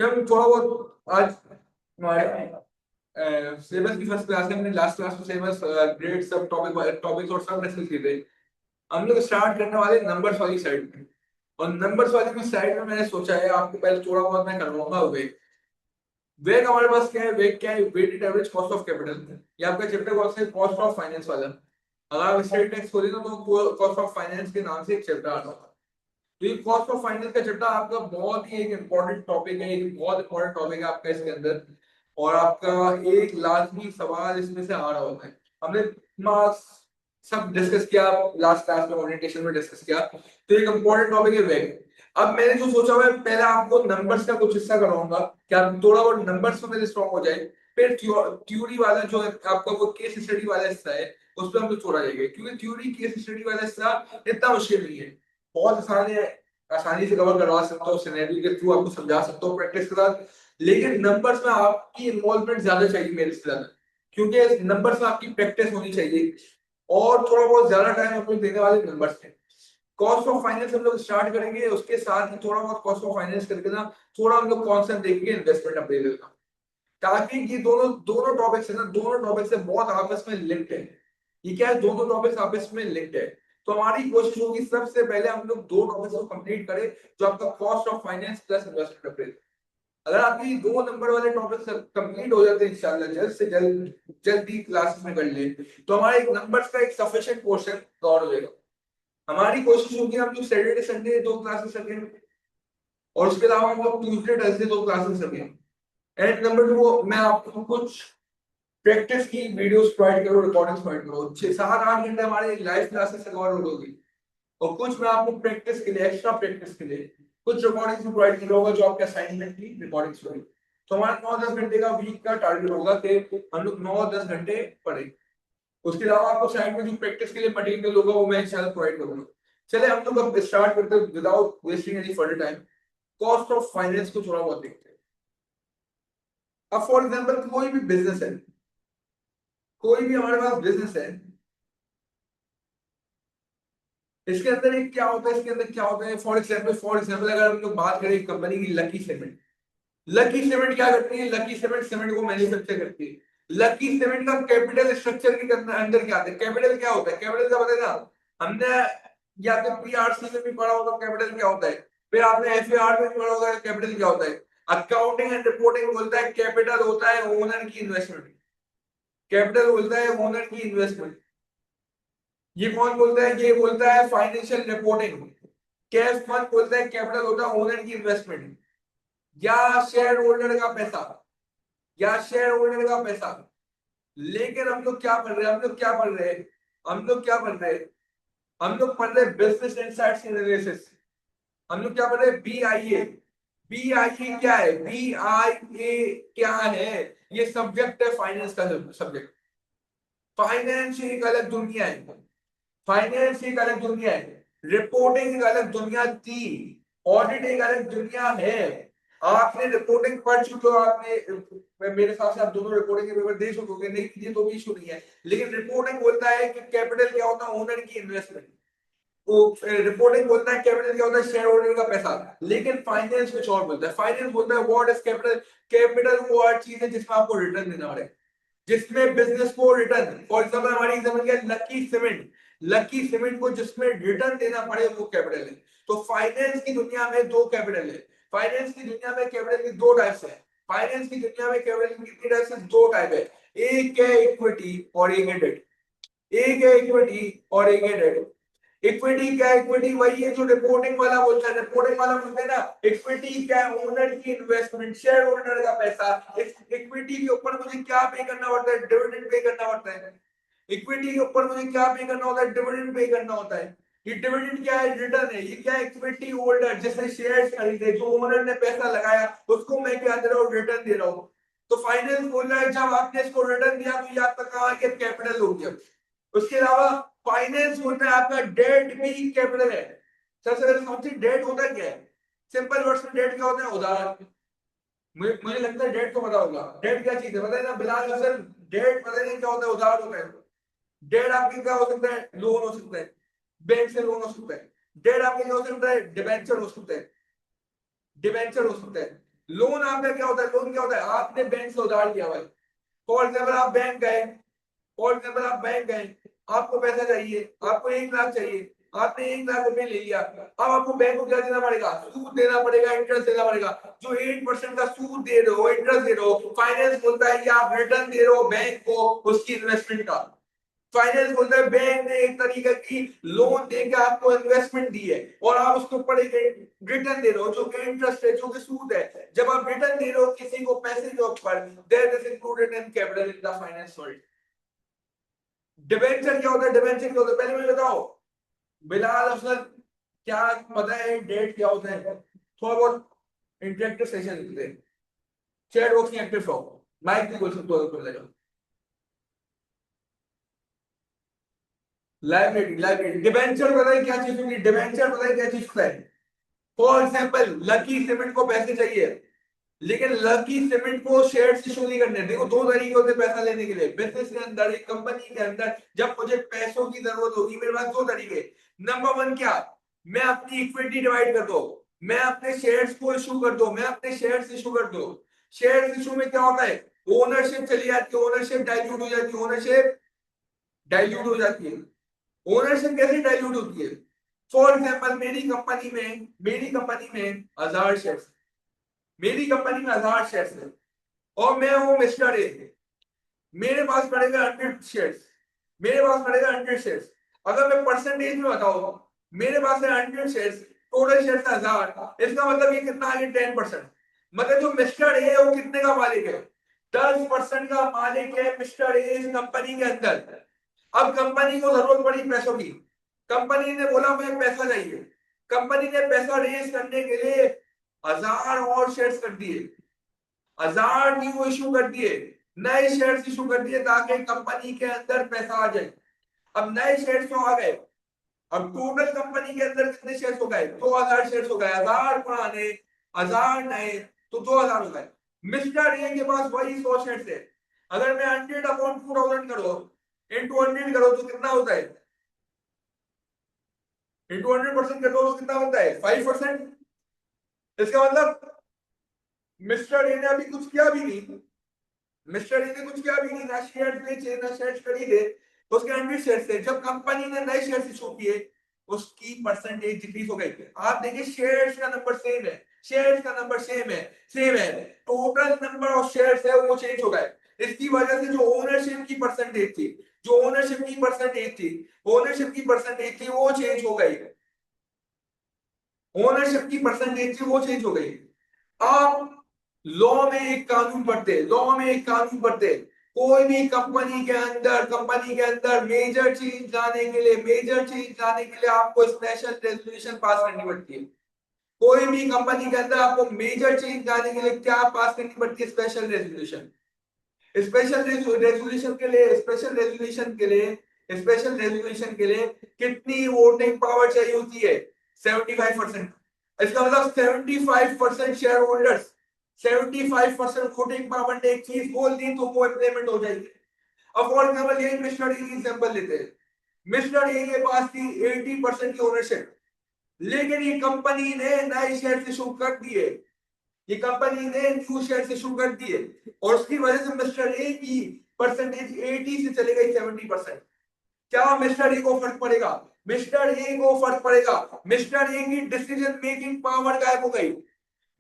हम थोड़ा बहुत आज हमारे सिलेबस की फर्स्ट क्लास में हमने लास्ट क्लास में सिलेबस ग्रेड सब टॉपिक और सब डिस्कस किए थे। हम लोग स्टार्ट करने वाले नंबर्स वाली साइड में। और नंबर्स वाली की साइड में मैंने सोचा है आपको पहले थोड़ा बहुत मैं करवाऊंगा वेग। वेग हमारे पास क्या है, वेग क्या है, weighted average cost of capital. ये आपका चैप्टर कौन सा है, कॉस्ट ऑफ फाइनेंस वाला। अगर आप स्टेट टैक्स खोलें ना तो कॉस्ट ऑफ फाइनेंस के नाम से एक चैप्टर आता है। तो ये कॉस्ट ऑफ फाइनेंस का चैप्टर आपका बहुत ही एक इम्पोर्टेंट टॉपिक है, एक बहुत इम्पोर्टेंट टॉपिक है आपका इसके अंदर। और आपका एक लाजमी सवाल इसमें से आ रहा होता है। हमने मार्क्स सब डिस्कस किया, लास्ट क्लास में ओरिएंटेशन में डिस्कस किया। तो एक इम्पोर्टेंट टॉपिक है वेग। अब मैंने जो सोचा हुआ है, पहले आपको नंबर्स का कुछ हिस्सा कराऊंगा कि आप थोड़ा बहुत नंबर्स में स्ट्रॉन्ग हो जाए। फिर थ्योरी वाला जो है आपका वो केस स्टडी वाला हिस्सा है, उस पर हम लोग छोड़ा जाएगा, क्योंकि थ्योरी केस स्टडी वाला हिस्सा इतना मुश्किल नहीं है। बहुत आसान है, आसानी से कवर करवा सकता हूँ, सिनेरियो के थ्रू आपको समझा सकता हूँ प्रैक्टिस के साथ। लेकिन नंबर्स में आपकी इन्वॉल्वमेंट ज्यादा चाहिए मेरे से ज्यादा, क्योंकि नंबर्स में आपकी प्रैक्टिस होनी चाहिए। और थोड़ा बहुत ज्यादा टाइम हम लोग देने वाले नंबर्स में। कॉस्ट ऑफ फाइनेंस हम लोग स्टार्ट करेंगे, उसके साथ ही थोड़ा बहुत कॉस्ट ऑफ फाइनेंस करके ना थोड़ा हम लोग कॉन्सेप्ट देखेंगे इन्वेस्टमेंट अप्रेजल का। ताकि ये दोनों दोनों टॉपिक्स है ना, दोनों टॉपिक्स से बहुत आपस में लिंक्ड है। ये क्या है, दोनों टॉपिक्स आपस में लिंक्ड है। तो हमारी कोशिश होगी सबसे पहले हम लोग दो टॉपिक्स को कंप्लीट करें, जो आपका cost of finance plus investment appraisal. अगर आपकी दो नंबर वाले टॉपिक्स कंप्लीट हो जाते हैं इंशाल्लाह, जल्द से जल्दी क्लासेस में कर ले, तो हमारा एक नंबर्स का एक सफिशिएंट पोर्शन कवर हो जाएगा। हमारी कोशिश होगी हम लोग सैटरडे संडे दो क्लासेस रखें, और उसके अलावा हम लोग ट्यूसडे थर्सडे दो क्लासेस रखें। एंड नंबर टू, मैं आपको कुछ प्रैक्टिस की वीडियोस प्रोवाइड करो, रिकॉर्डिंग्स प्रोवाइड करो। 6 7 8 घंटे हमारे लाइव क्लासेस से कवर होगी। और कुछ मैं आपको प्रैक्टिस के लिए, एक्स्ट्रा प्रैक्टिस के लिए कुछ रिकॉर्डिंग्स भी प्रोवाइड करूंगा, जो आपके असाइनमेंट की रिकॉर्डिंग्स होगी। तो हमारा 9 10 घंटे का वीक का टारगेट होगा कि हम लोग 9 10 घंटे पढ़ें। उसके अलावा आपको साइड में जो प्रैक्टिस के लिए मटेरियल होगा वो मैं इंशाल्लाह प्रोवाइड करूंगा। चले हम लोग अब स्टार्ट करते हैं without wasting any further time. Cost of finance को थोड़ा बहुत देखते हैं। अब फॉर एग्जांपल कोई भी बिजनेस है, कोई भी हमारे पास बिजनेस है, इसके अंदर एक क्या होता है, इसके अंदर क्या होता है, फॉर एग्जांपल अगर हम लोग बात करें कंपनी की लकी सीमेंट। लकी सीमेंट क्या करती है, लकी सीमेंट सीमेंट को मैन्युफैक्चर करती है। लकी सीमेंट का कैपिटल स्ट्रक्चर के अंदर क्या आता है, कैपिटल क्या होता है, कैपिटल क्या बताया ना हमने, या तो पीआरसी में भी पढ़ा होगा कैपिटल क्या होता है, फिर आपने एफएआर में भी पढ़ा होगा कैपिटल क्या होता है। अकाउंटिंग एंड रिपोर्टिंग बोलता है कैपिटल होता है ओनर की इन्वेस्टमेंट। कैपिटल बोलता है ओनर की इन्वेस्टमेंट। ये कौन बोलता है, ये बोलता है फाइनेंशियल रिपोर्टिंग। कैश फंड बोलता है कैपिटल होता है ओनर की इन्वेस्टमेंट, या शेयर होल्डर का पैसा, या शेयर होल्डर का पैसा। लेकिन हम लोग क्या पढ़ रहे हैं, हम लोग क्या पढ़ रहे हैं, हम लोग क्या पढ़ रहे हैं, हम लोग पढ़ रहे हैं बिजनेस इनसाइट्स एनालिसिस। हम लोग क्या पढ़ रहे हैं, बीआईए। बीआईए क्या है, बीआईए क्या है, ये सब्जेक्ट है फाइनेंस का सब्जेक्ट। फाइनेंस एक अलग दुनिया है, फाइनेंस एक अलग दुनिया है, रिपोर्टिंग एक अलग दुनिया थी, ऑडिट एक अलग दुनिया है। आपने रिपोर्टिंग पढ़ चुके हो, आपने मेरे हिसाब से आप दोनों रिपोर्टिंग के पेपर दे चुके हो, नहीं ये तो भी इशू नहीं है। लेकिन रिपोर्टिंग बोलता है कि कैपिटल क्या होता है, ओनर की इन्वेस्टमेंट। वो रिपोर्टिंग बोलता है कैपिटल क्या होता है, शेयर होल्डर का पैसा। लेकिन फाइनेंस कुछ और बोलता है, फाइनेंस बोलता है व्हाट इज कैपिटल। कैपिटल वो हर चीज है जिसमें आपको रिटर्न देना पड़े, जिसमें बिजनेस को रिटर्न, फॉर एग्जांपल हमारी एग्जांपल क्या है, लकी सीमेंट। लकी सीमेंट को जिसमें रिटर्न देना पड़े वो कैपिटल है। तो फाइनेंस की दुनिया में दो कैपिटल है। फाइनेंस की दुनिया में कैपिटल की दो टाइप्स है। फाइनेंस की दुनिया में कैपिटल की कितनी टाइप्स है, दो टाइप है। एक है इक्विटी और एक है डेट। एक है इक्विटी और एक है डेट। इक्विटी क्या है, इक्विटी वही है जो रिपोर्टिंग वाला बोलता है, रिपोर्टिंग वाला बोलते हैं ना। इक्विटी क्या है, ओनर की इन्वेस्टमेंट, शेयर होल्डर का पैसा। इक्विटी के ऊपर मुझे क्या पे करना पड़ता है, डिविडेंड पे करना पड़ता है। इक्विटी के ऊपर मुझे क्या पे करना होता है, डिविडेंड पे करना होता है। ये डिविडेंड क्या है, रिटर्न है। ये क्या है, इक्विटी होल्डर जिसने शेयर्स खरीदे, जो ओनर ने पैसा लगाया, उसको मैं क्या दे रहा हूँ, रिटर्न दे रहा हूँ। तो फाइनेंस बोल रहा है जब आपने इसको रिटर्न दिया तो ये आपका कहाँ के कैपिटल हो गया। उसके अलावा फाइनेंस होता है आपका डेट भी कैपिटल है। सबसे पहले समझिए डेट होता है क्या है। सिंपल वर्ड्स में डेट क्या होता है, उधार। मुझे लगता है डेट तो पता होगा, डेट क्या चीज है बताइए ना बिलाल हसन। डेट पता नहीं क्या होता है, उधार होता है। डेट आपकी क्या हो सकता है, लोन हो सकता है, बैंक से लोन हो सकता है। डेट आपके क्या हो सकता है, डिबेंचर हो सकता है, डिबेंचर हो सकता है। लोन आपका क्या होता है, लोन क्या होता है, आपने बैंक से उधार लिया भाई। फॉर एग्जाम्पल आप बैंक गए, फॉर एग्जाम्पल आप बैंक गए, आपको पैसा चाहिए, आपको 1 लाख चाहिए, आपने 1 लाख रुपए ले लिया। अब आपको बैंक को क्या देना पड़ेगा, सूद देना पड़ेगा, इंटरेस्ट देना पड़ेगा। जो 8% का सूद दे रहे हो, इंटरेस्ट दे रहे हो, फाइनेंस बोलता है कि आप रिटर्न दे रहे हो बैंक को उसकी इन्वेस्टमेंट का। फाइनेंस बोलता है बैंक ने एक तरीके की लोन देके आपको इन्वेस्टमेंट दी है और आप उसके ऊपर एक रिटर्न दे रहे हो जो कि इंटरेस्ट है, जो कि सूद है। जब आप रिटर्न दे रहे हो किसी को पैसे के ऊपर, that is included in capital in the finance world. Debenture क्या होता है, डिबेंचर क्या होता है, पहले मुझे बताओ बिलाल अफसर, क्या पता है डेट क्या होता है? थोड़ा बहुत इंटरेक्टिव सेशन लेते हैं, चैट बॉक्स में एक्टिव रहो, माइक भी बोल सकते हो खुल जाएगा। लाइब्रेरी, लाइब्रेरी, डिबेंचर पता है क्या चीज होगी, डिबेंचर पता है क्या चीज होता है? फॉर एग्जाम्पल लकी सीमेंट को पैसे चाहिए, लेकिन लकी सीमेंट को शेयर इशू नहीं करने। देखो दो तरीके होते हैं पैसा लेने के लिए, बिजनेस के अंदर, एक कंपनी के अंदर। जब मुझे पैसों की जरूरत होगी मेरे पास दो तरीके। नंबर वन क्या, मैं अपनी इक्विटी डिवाइड कर दो, मैं अपने शेयर्स को इशू कर दो, मैं अपने शेयर्स इशू कर दो। शेयर्स इशू में क्या होता है, ओनरशिप चली जाती है, ओनरशिप डाइल्यूट हो जाती है, ओनरशिप डाइल्यूट हो जाती है। ओनरशिप कैसे डाइल्यूट होती है? फॉर एग्जाम्पल मेरी कंपनी में 1000 शेयर, मेरी कंपनी में 1000 शेयर है और मैं हूं मिस्टर ए, मेरे पास पड़ेगा 100 शेयर्स, मेरे पास पड़ेगा 100 शेयर्स। अगर मैं परसेंटेज में बताऊं, मेरे पास है 100 शेयर्स, टोटल शेयर्स 1000, इसका मतलब ये कितना है, 10%। मतलब जो मिस्टर ए है वो कितने का मालिक है, 10% का मालिक है मिस्टर ए इस कंपनी के अंदर। अब कंपनी को जरूरत पड़ी पैसों की, कंपनी ने बोला मुझे पैसा चाहिए, कंपनी ने पैसा रेज करने के लिए 1000 और शेयर्स कर दिए, 1000 न्यू इशू कर दिए, नए शेयर्स इशू कर दिए ताकि कंपनी के अंदर पैसा आ जाए। अब नए शेयर्स तो आ गए, अब टोटल कंपनी के अंदर कितने शेयर्स हो गए, 2000 शेयर्स हो गए, 1000 पुराने 1000 नए, तो 2000 हो गए। मिस्टर ए के पास वही 100 शेयर्स है। अगर मैं 100/2000 करो, इंटू 100 करो तो कितना होता है, इंटू 100% करो तो कितना होता है, 5%। इसका मतलब मिस्टर ए ने अभी कुछ किया भी नहीं, मिस्टर ए ने कुछ किया भी नहीं, ना शेयर बेचे ना शेयर खरीदे, तो उसके 100 शेयर थे। जब कंपनी ने नए शेयर इशू किए उसकी परसेंटेज डिक्रीज हो गई। आप देखिए शेयर्स का नंबर सेम है, शेयर्स का नंबर सेम है, टोटल नंबर ऑफ शेयर्स है वो चेंज हो गए। इसकी वजह से जो ओनरशिप की परसेंटेज थी, जो ओनरशिप की परसेंटेज थी, ओनरशिप की परसेंटेज थी वो चेंज हो गई, ओनरशिप की परसेंटेज थी वो चेंज हो गई। आप लॉ में एक कानून पढ़ते, लॉ में एक कानून पढ़ते, कोई भी कंपनी के अंदर मेजर चेंज लाने के लिए, मेजर चेंज लाने के लिए आपको स्पेशल रेजोल्यूशन पास करनी पड़ती है। कोई भी कंपनी के अंदर आपको मेजर चेंज लाने के लिए क्या पास करनी पड़ती है, स्पेशल रेजोल्यूशन। स्पेशल रेजोल्यूशन के लिए, स्पेशल रेजोल्यूशन के लिए, स्पेशल रेजोल्यूशन के लिए कितनी वोटिंग पावर चाहिए होती है, 75%। इसका मतलब 75% शेयर होल्डर्स, 75% वोटिंग पावर ने एक चीज बोल दी तो वो इम्प्लीमेंट हो जाएगी। अब फॉर एग्जाम्पल यही मिस्टर ए की एग्जाम्पल लेते हैं, मिस्टर ए के पास थी 80% की ओनरशिप, लेकिन ये कंपनी ने नए शेयर इशू कर दिए, ये कंपनी ने न्यू शेयर इशू कर दिए और उसकी वजह से मिस्टर ए की परसेंटेज 80 से चले गई 70%। क्या मिस्टर ए को फर्क पड़ेगा, मिस्टर ए को फर्क पड़ेगा, मिस्टर ए की डिसीजन मेकिंग पावर गायब हो गई,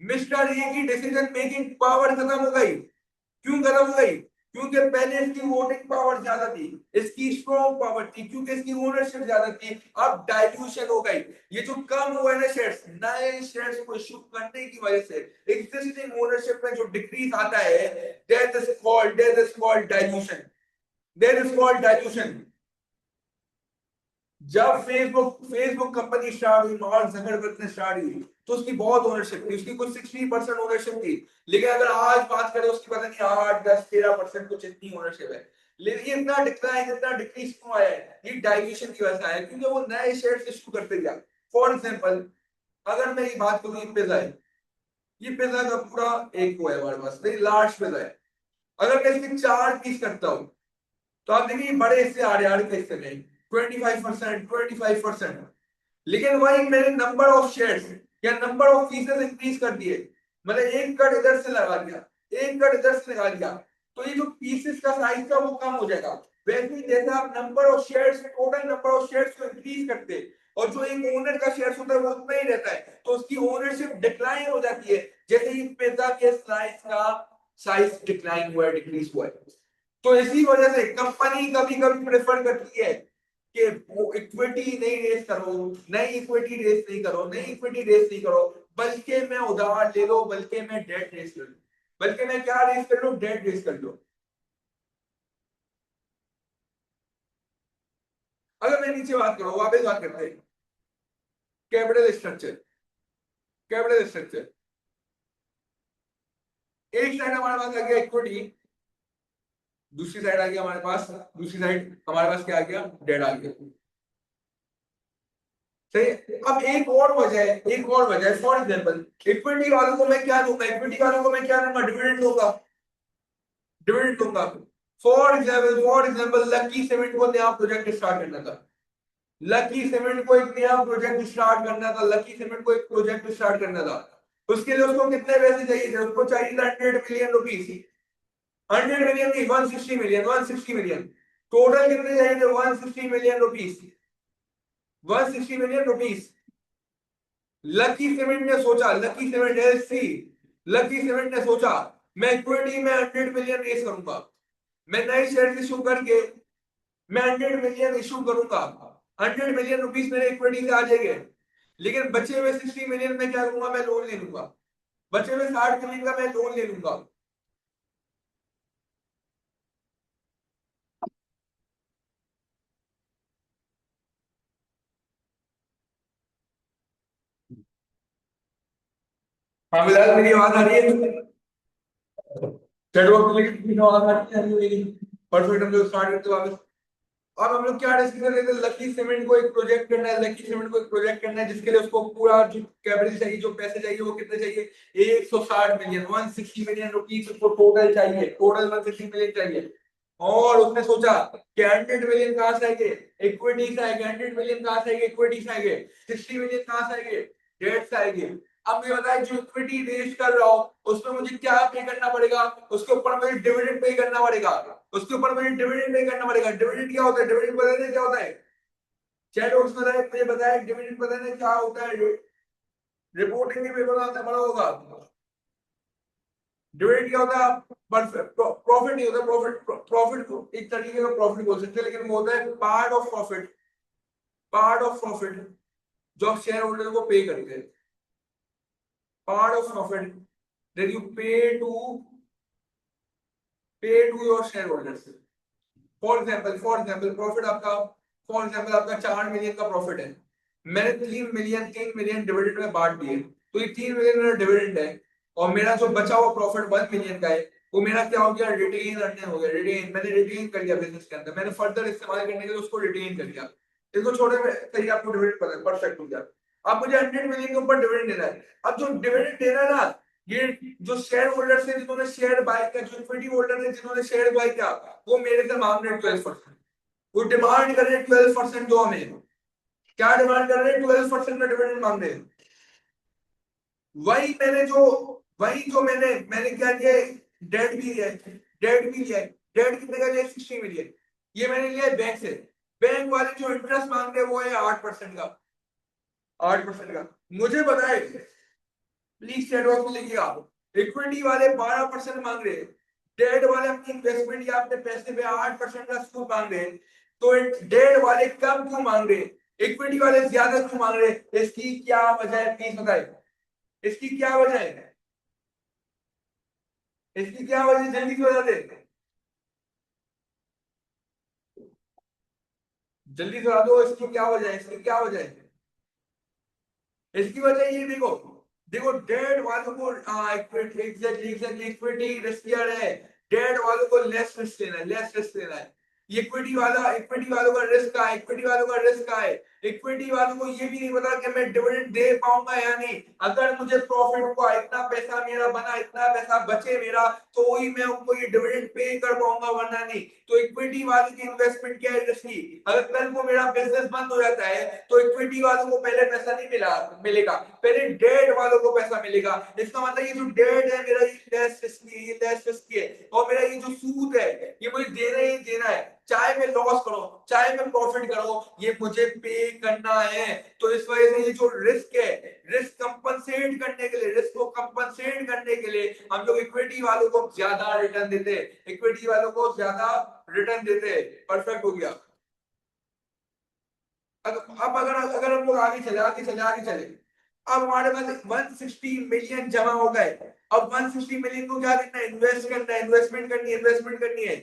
मिस्टर ए की डिसीजन मेकिंग पावर खत्म हो गई। क्यों खत्म हो गई, क्योंकि पहले इसकी वोटिंग पावर ज्यादा थी, इसकी स्ट्रॉन्ग पावर थी, क्योंकि इसकी ओनरशिप ज्यादा थी। अब डाइल्यूशन हो गई, ये जो कम हुए ना शेयर्स, नए शेयर्स को इशू करने की वजह से एग्जिस्टिंग ओनरशिप में जो डिक्रीज आता है, that is called dilution, that is called dilution. जब फेसबुक फेसबुक कंपनी स्टार्ट हुई, मार्क जकरबर्ग ने स्टार्ट हुई, तो उसकी बहुत ओनरशिप थी, उसकी कुछ 60% ओनरशिप थी। लेकिन अगर आज बात करें उसकी पता नहीं 8, 10, 13% कुछ इतनी ओनरशिप है। लेकिन ये इतना डिक्लाइन, इतना डिक्रीज क्यों आया है, ये डाइल्यूशन की वजह से आया है, क्योंकि वो नए शेयर्स इशू करते गया। फॉर एग्जांपल अगर मैं ये बात करूं, ये पिज्जा है, ये पिज्जा का पूरा एक वो है हमारे पास, वेरी लार्ज पिज्जा है। अगर मैं इसके 4 पीस करता हूँ तो आप देखिए बड़े हिस्से आड़े के हिस्से में 25%, 25%। लेकिन वही मैंने नंबर ऑफ शेयर्स या नंबर ऑफ पीसेस इंक्रीज कर दिए, मतलब एक कट इधर से लगा दिया, एक कट इधर से लगा दिया, तो ये जो पीसेस का साइज था वो कम हो जाएगा। वैसे ही जैसे आप number of shares, total number of shares को इंक्रीज करते हैं और जो एक ओनर का शेयर्स होता है वो उतना ही रहता है, तो उसकी ओनरशिप डिक्लाइन हो जाती है। जैसे ही पिज्जा के स्लाइस का साइज डिक्लाइन हुआ है, डिक्रीज हुआ है, तो इसी वजह से कंपनी कभी कभी प्रेफर करती है कि वो इक्विटी नहीं रेस करो, नई इक्विटी रेस नहीं करो, नई इक्विटी रेस नहीं करो, बल्कि मैं उधार ले लो, बल्कि मैं डेट रेस कर लूं, बल्कि मैं क्या रेस कर लूं, डेट रेस कर लो। अगर मैं नीचे बात करूं, वापस बात करते हैं, कैपिटल स्ट्रक्चर, कैपिटल स्ट्रक्चर, एक साइड हमारे पास आ गया इक्विटी, दूसरी साइड आ गया हमारे पास, दूसरी साइड हमारे पास क्या आ गया, डेट आ गया। सही। अब एक और वजह है, एक और वजह है, फॉर एग्जांपल इक्विटी वालों को मैं क्या दूंगा, इक्विटी वालों को मैं क्या दूंगा, डिविडेंड दूंगा, डिविडेंड दूंगा। फॉर एग्जांपल लकी सीमेंट को नया प्रोजेक्ट स्टार्ट करना था, लकी सीमेंट को एक नया प्रोजेक्ट स्टार्ट करना था, लकी सीमेंट को एक प्रोजेक्ट स्टार्ट करना था, उसके लिए उसको कितने पैसे चाहिए थे, उसको चाहिए था 100 मिलियन रुपीस, 100 मिलियन नहीं, 160 मिलियन, 160 मिलियन, टोटल कितने चाहिए थे, 160 million rupees, 160 million rupees. Lucky cement ने सोचा, lucky cement LC, lucky cement ने सोचा मैं इक्विटी में 100 मिलियन रेस करूंगा, मैं नए शेयर इशू करके मैं 100 मिलियन इशू करूंगा, 100 मिलियन रुपीस मेरे इक्विटी से आ जाएंगे, लेकिन बचे हुए 60 मिलियन में क्या करूंगा, मैं लोन ले लूंगा, बचे हुए 60 मिलियन का मैं लोन ले लूंगा। हाँ फिलहाल मेरी आवाज आ रही है, चैटबॉक्स में लिखी आवाज आ रही है मेरी, परफेक्ट, हम लोग स्टार्ट करते हैं वापस। अब हम लोग क्या डिस्कस कर रहे थे, लकी सीमेंट को एक प्रोजेक्ट करना है, लकी सीमेंट को एक प्रोजेक्ट करना है जिसके लिए उसको पूरा जो कैपिटल चाहिए, जो पैसे चाहिए वो कितने चाहिए, 160 मिलियन, 160 मिलियन रुपीस उसको टोटल चाहिए, टोटल 160 मिलियन चाहिए। और उसने सोचा कि 100 मिलियन कहां से आएंगे, इक्विटी से आएंगे, 100 मिलियन कहां से आएंगे, इक्विटी से आएंगे, 60 मिलियन कहां से आएंगे, डेट से आएंगे। अब ये बताए जो इक्विटी रेज कर रहा हो उसमें मुझे क्या पे करना पड़ेगा, उसके ऊपर मुझे डिविडेंड पे करना पड़ेगा, उसके ऊपर मुझे डिविडेंड पे करना पड़ेगा। डिविडेंड क्या होता है, डिविडेंड पता है क्या होता है, चैट बॉक्स में मुझे बताया डिविडेंड पता है क्या होता है, रिपोर्टिंग के पेपर में आता बड़ा होगा। डिविडेंड क्या होता है, प्रॉफिट नहीं होता, प्रॉफिट, प्रॉफिट को एक तरीके का प्रॉफिट बोल सकते हैं, लेकिन वो होता है part of profit, part of profit जो आप शेयर होल्डर को पे करते हैं, part of profit that you pay to your share holders. For example profit आपका, फॉर एग्जांपल आपका 4 मिलियन का प्रॉफिट है, मैंने 3 मिलियन डिविडेंड में बांट दिए, तो ये 3 मिलियन मेरा डिविडेंड है, और मेरा जो बचा हुआ प्रॉफिट 1 मिलियन का है वो मेरा क्या हो गया, रिटेन अर्निंग हो गया, रिटेन, मैंने रिटेन कर लिया बिजनेस के अंदर, मैंने फर्दर इस्तेमाल करने के लिए उसको रिटेन कर लिया। इसको छोटे में सही, आपको डिविडेंड पता है, परफेक्ट हो गया। अब मुझे 100 मिलियन के ऊपर डिविडेंड देना है, अब जो डिविडेंड देना है ना, ये जो शेयर होल्डर है जिन्होंने शेयर बाय किया, जो इक्विटी होल्डर है जिन्होंने शेयर बाय किया, वो मेरे से मांग रहे हैं 12%, वो डिमांड कर रहे हैं 12% दो हमें, क्या डिमांड कर रहे हैं, 12% का डिविडेंड मांग रहे हैं। वही मैंने जो वही जो मैंने क्या किया, डेट भी लिया है, डेट भी लिया है, डेट कितने का लिया, 60 मिलियन, ये मैंने लिया है बैंक से, बैंक वाले जो इंटरेस्ट मांग रहे हैं वो है 8% का, 8% का। मुझे बताए, प्लीज चैट बॉक्स में लिखिएगा, इक्विटी वाले 12% मांग रहे हैं, डेट वाले अपनी इन्वेस्टमेंट या अपने पैसे पे 8% का सूद मांग रहे हैं, तो डेट वाले कम क्यों मांग रहे हैं, इक्विटी वाले ज्यादा क्यों मांग रहे हैं, इसकी क्या वजह है, प्लीज बताइए, इसकी क्या वजह है, इसकी क्या वजह, जल्दी से बता दे, जल्दी से बता दो, इसकी क्या वजह है, इसकी क्या वजह है, इसकी वजह ये देखो, देखो डेट वालों को एग्जैक्टली एग्जैक्टली इक्विटी रिस्कियर है, डेट वालों को लेस रिस्क लेना है, लेस रिस्क लेना है, इक्विटी वालों का रिस्क का है, इक्विटी वालों का रिस्क का है, इक्विटी वालों को ये भी नहीं पता कि मैं डिविडेंड दे पाऊंगा या नहीं। अगर मुझे प्रॉफिट हुआ, इतना पैसा मेरा बना, इतना पैसा बचे मेरा, तो वही मैं उनको ये डिविडेंड पे कर पाऊंगा, वरना नहीं। तो इक्विटी वाले की इन्वेस्टमेंट क्या है रिस्की। अगर कल को मेरा बिजनेस बंद हो जाता है तो इक्विटी वालों को पहले पैसा नहीं मिलेगा, पहले डेट वालों को पैसा मिलेगा। इसका मतलब ये जो डेट है मेरा, ये लेस रिस्की, ये लेस रिस्की है। और मेरा ये जो सूद है ये मुझे देना ही देना है, चाहे मैं लॉस करो चाहे मैं प्रॉफिट करो, ये मुझे पे करना है। तो इस वजह से ये जो रिस्क है, रिस्क कंपनसेट करने के लिए, रिस्क को कंपनसेट करने के लिए हम लोग इक्विटी वालों को ज्यादा रिटर्न देते, इक्विटी वालों को ज्यादा रिटर्न देते। परफेक्ट हो गया। अब अगर अगर हम लोग आगे चले, अब हमारे पास 160 मिलियन जमा हो गए। अब 160 मिलियन को क्या करना है, इन्वेस्ट करना है, इन्वेस्टमेंट करनी है।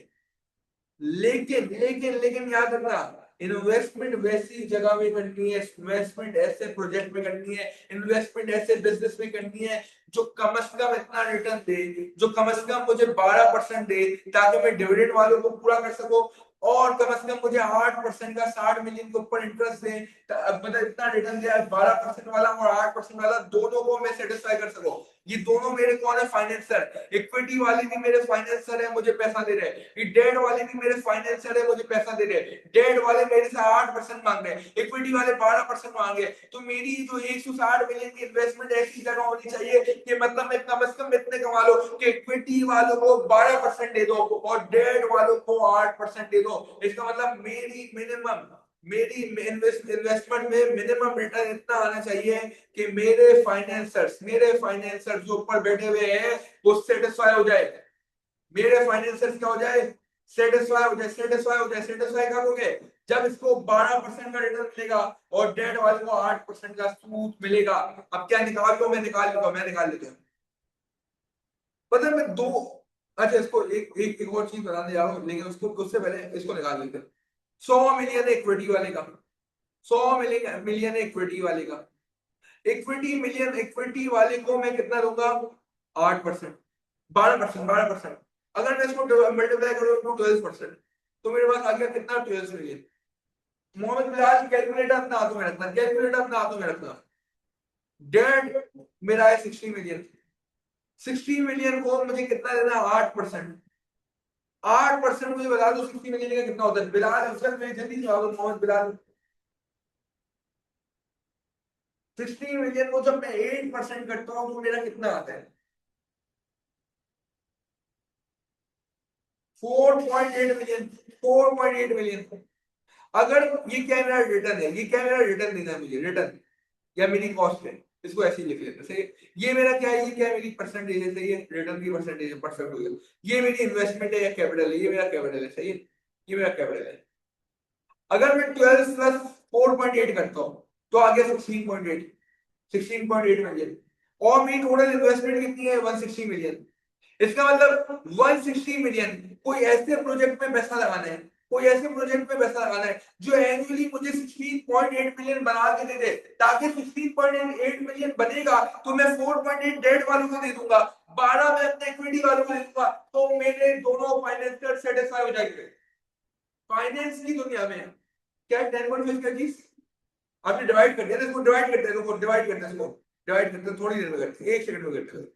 लेकिन याद रखना, इन्वेस्टमेंट वैसी जगह में करनी है, इन्वेस्टमेंट ऐसे प्रोजेक्ट में करनी है, इन्वेस्टमेंट ऐसे बिजनेस में करनी है जो कम से कम इतना रिटर्न दे, जो कम से कम मुझे 12% दे, ताकि मैं डिविडेंड वालों को पूरा कर सकूं, और कम से कम मुझे 8% का 60 मिलियन के ऊपर इंटरेस्ट दे। मतलब इतना रिटर्न दिया, 12% वाला और 8% वाला, दोनों को मैं सेटिस्फाई कर सकूं। ये दोनों मेरे कौन है, फाइनेंसर। इक्विटी वाले भी मेरे फाइनेंसर है, मुझे पैसा दे रहे हैं। ये डेट वाले भी मेरे फाइनेंसर है, मुझे पैसा दे रहे हैं। डेट वाले मेरे से 8% मांग रहे हैं, इक्विटी वाले 12% मांगे। तो मेरी जो 160 मिलियन की इन्वेस्टमेंट ऐसी जगह होनी चाहिए कि मतलब मैं कम से कम इतने कमा लो कि इक्विटी वालों को 12% दे दो और डेट वालों को 8% दे दो। इसका मतलब मेरी इन्वेस्टमेंट में मिनिमम रिटर्न इतना आना चाहिए कि मेरे फाइनेंसर्स जो ऊपर बैठे हुए हैं वो सेटिस्फाई हो जाए। मेरे फाइनेंसर्स क्या हो जाए, सेटिस्फाई कब हो गए, जब इसको 12% का रिटर्न मिलेगा और डेट वाले को 8% का सूद मिलेगा। अब क्या निकाल लो, मैं निकाल लेता हूँ। मतलब मैं दो, अच्छा इसको एक और चीज बताने जा रहा हूँ, लेकिन उसको उससे पहले इसको निकाल लेते हैं। 100 मिलियन इक्विटी वाले का, 100 मिलियन इक्विटी वाले का, इक्विटी वाले को मैं कितना दूंगा, 8%, 12%। अगर मैं इसको मल्टीप्लाई करूँ टू 12%, तो मेरे पास आ गया कितना, 12 मिलियन। मोहम्मद बिलाल कैलकुलेटर अपना हाथों में रखना, डेट मेरा है 60 मिलियन। 60 मिलियन को मुझे कितना देना, 8%। 8% मुझे बता दो 60 मिलियन का कितना होता है, बिलाल अफजल में जल्दी जवाब दो, मोहम्मद बिलाल। 60 मिलियन को जब मैं 8% करता हूँ तो मेरा कितना आता है, 4.8 मिलियन। 4.8 मिलियन। अगर ये क्या मेरा रिटर्न है, ये क्या मेरा रिटर्न देना है मुझे, रिटर्न या मेरी कॉस्ट है, इसको ऐसे ही लिख लेते हैं, सही है। ये मेरा क्या है, ये क्या है, मेरी परसेंटेज है, सही है, रिटर्न की परसेंटेज है, परफेक्ट हो गया। ये मेरी इन्वेस्टमेंट है या कैपिटल है, ये मेरा कैपिटल है, सही है, ये मेरा कैपिटल है। अगर मैं 12 प्लस 4.8 करता हूँ तो आ गया 16.8, 16.8 मिलियन। और मेरी टोटल इन्वेस्टमेंट कितनी है, 160 मिलियन। इसका मतलब 160 मिलियन कोई ऐसे प्रोजेक्ट में पैसा लगाना है, जो एनुअली मुझे 16.8 मिलियन बना के दे दे, ताकि 16.8 मिलियन बनेगा तो मैं 4.8 डेट वालों को दे दूंगा, 12 मैं अपने इक्विटी वालों को दे दूंगा, तो मेरे दोनों फाइनेंशियल सेटिस्फाई हो जाएंगे। फाइनेंस की दुनिया में क्या 10 का चीज, आपने डिवाइड कर दिया, इसको डिवाइड करते हैं, थोड़ी देर में करते हैं, 1 सेकंड में करते हैं।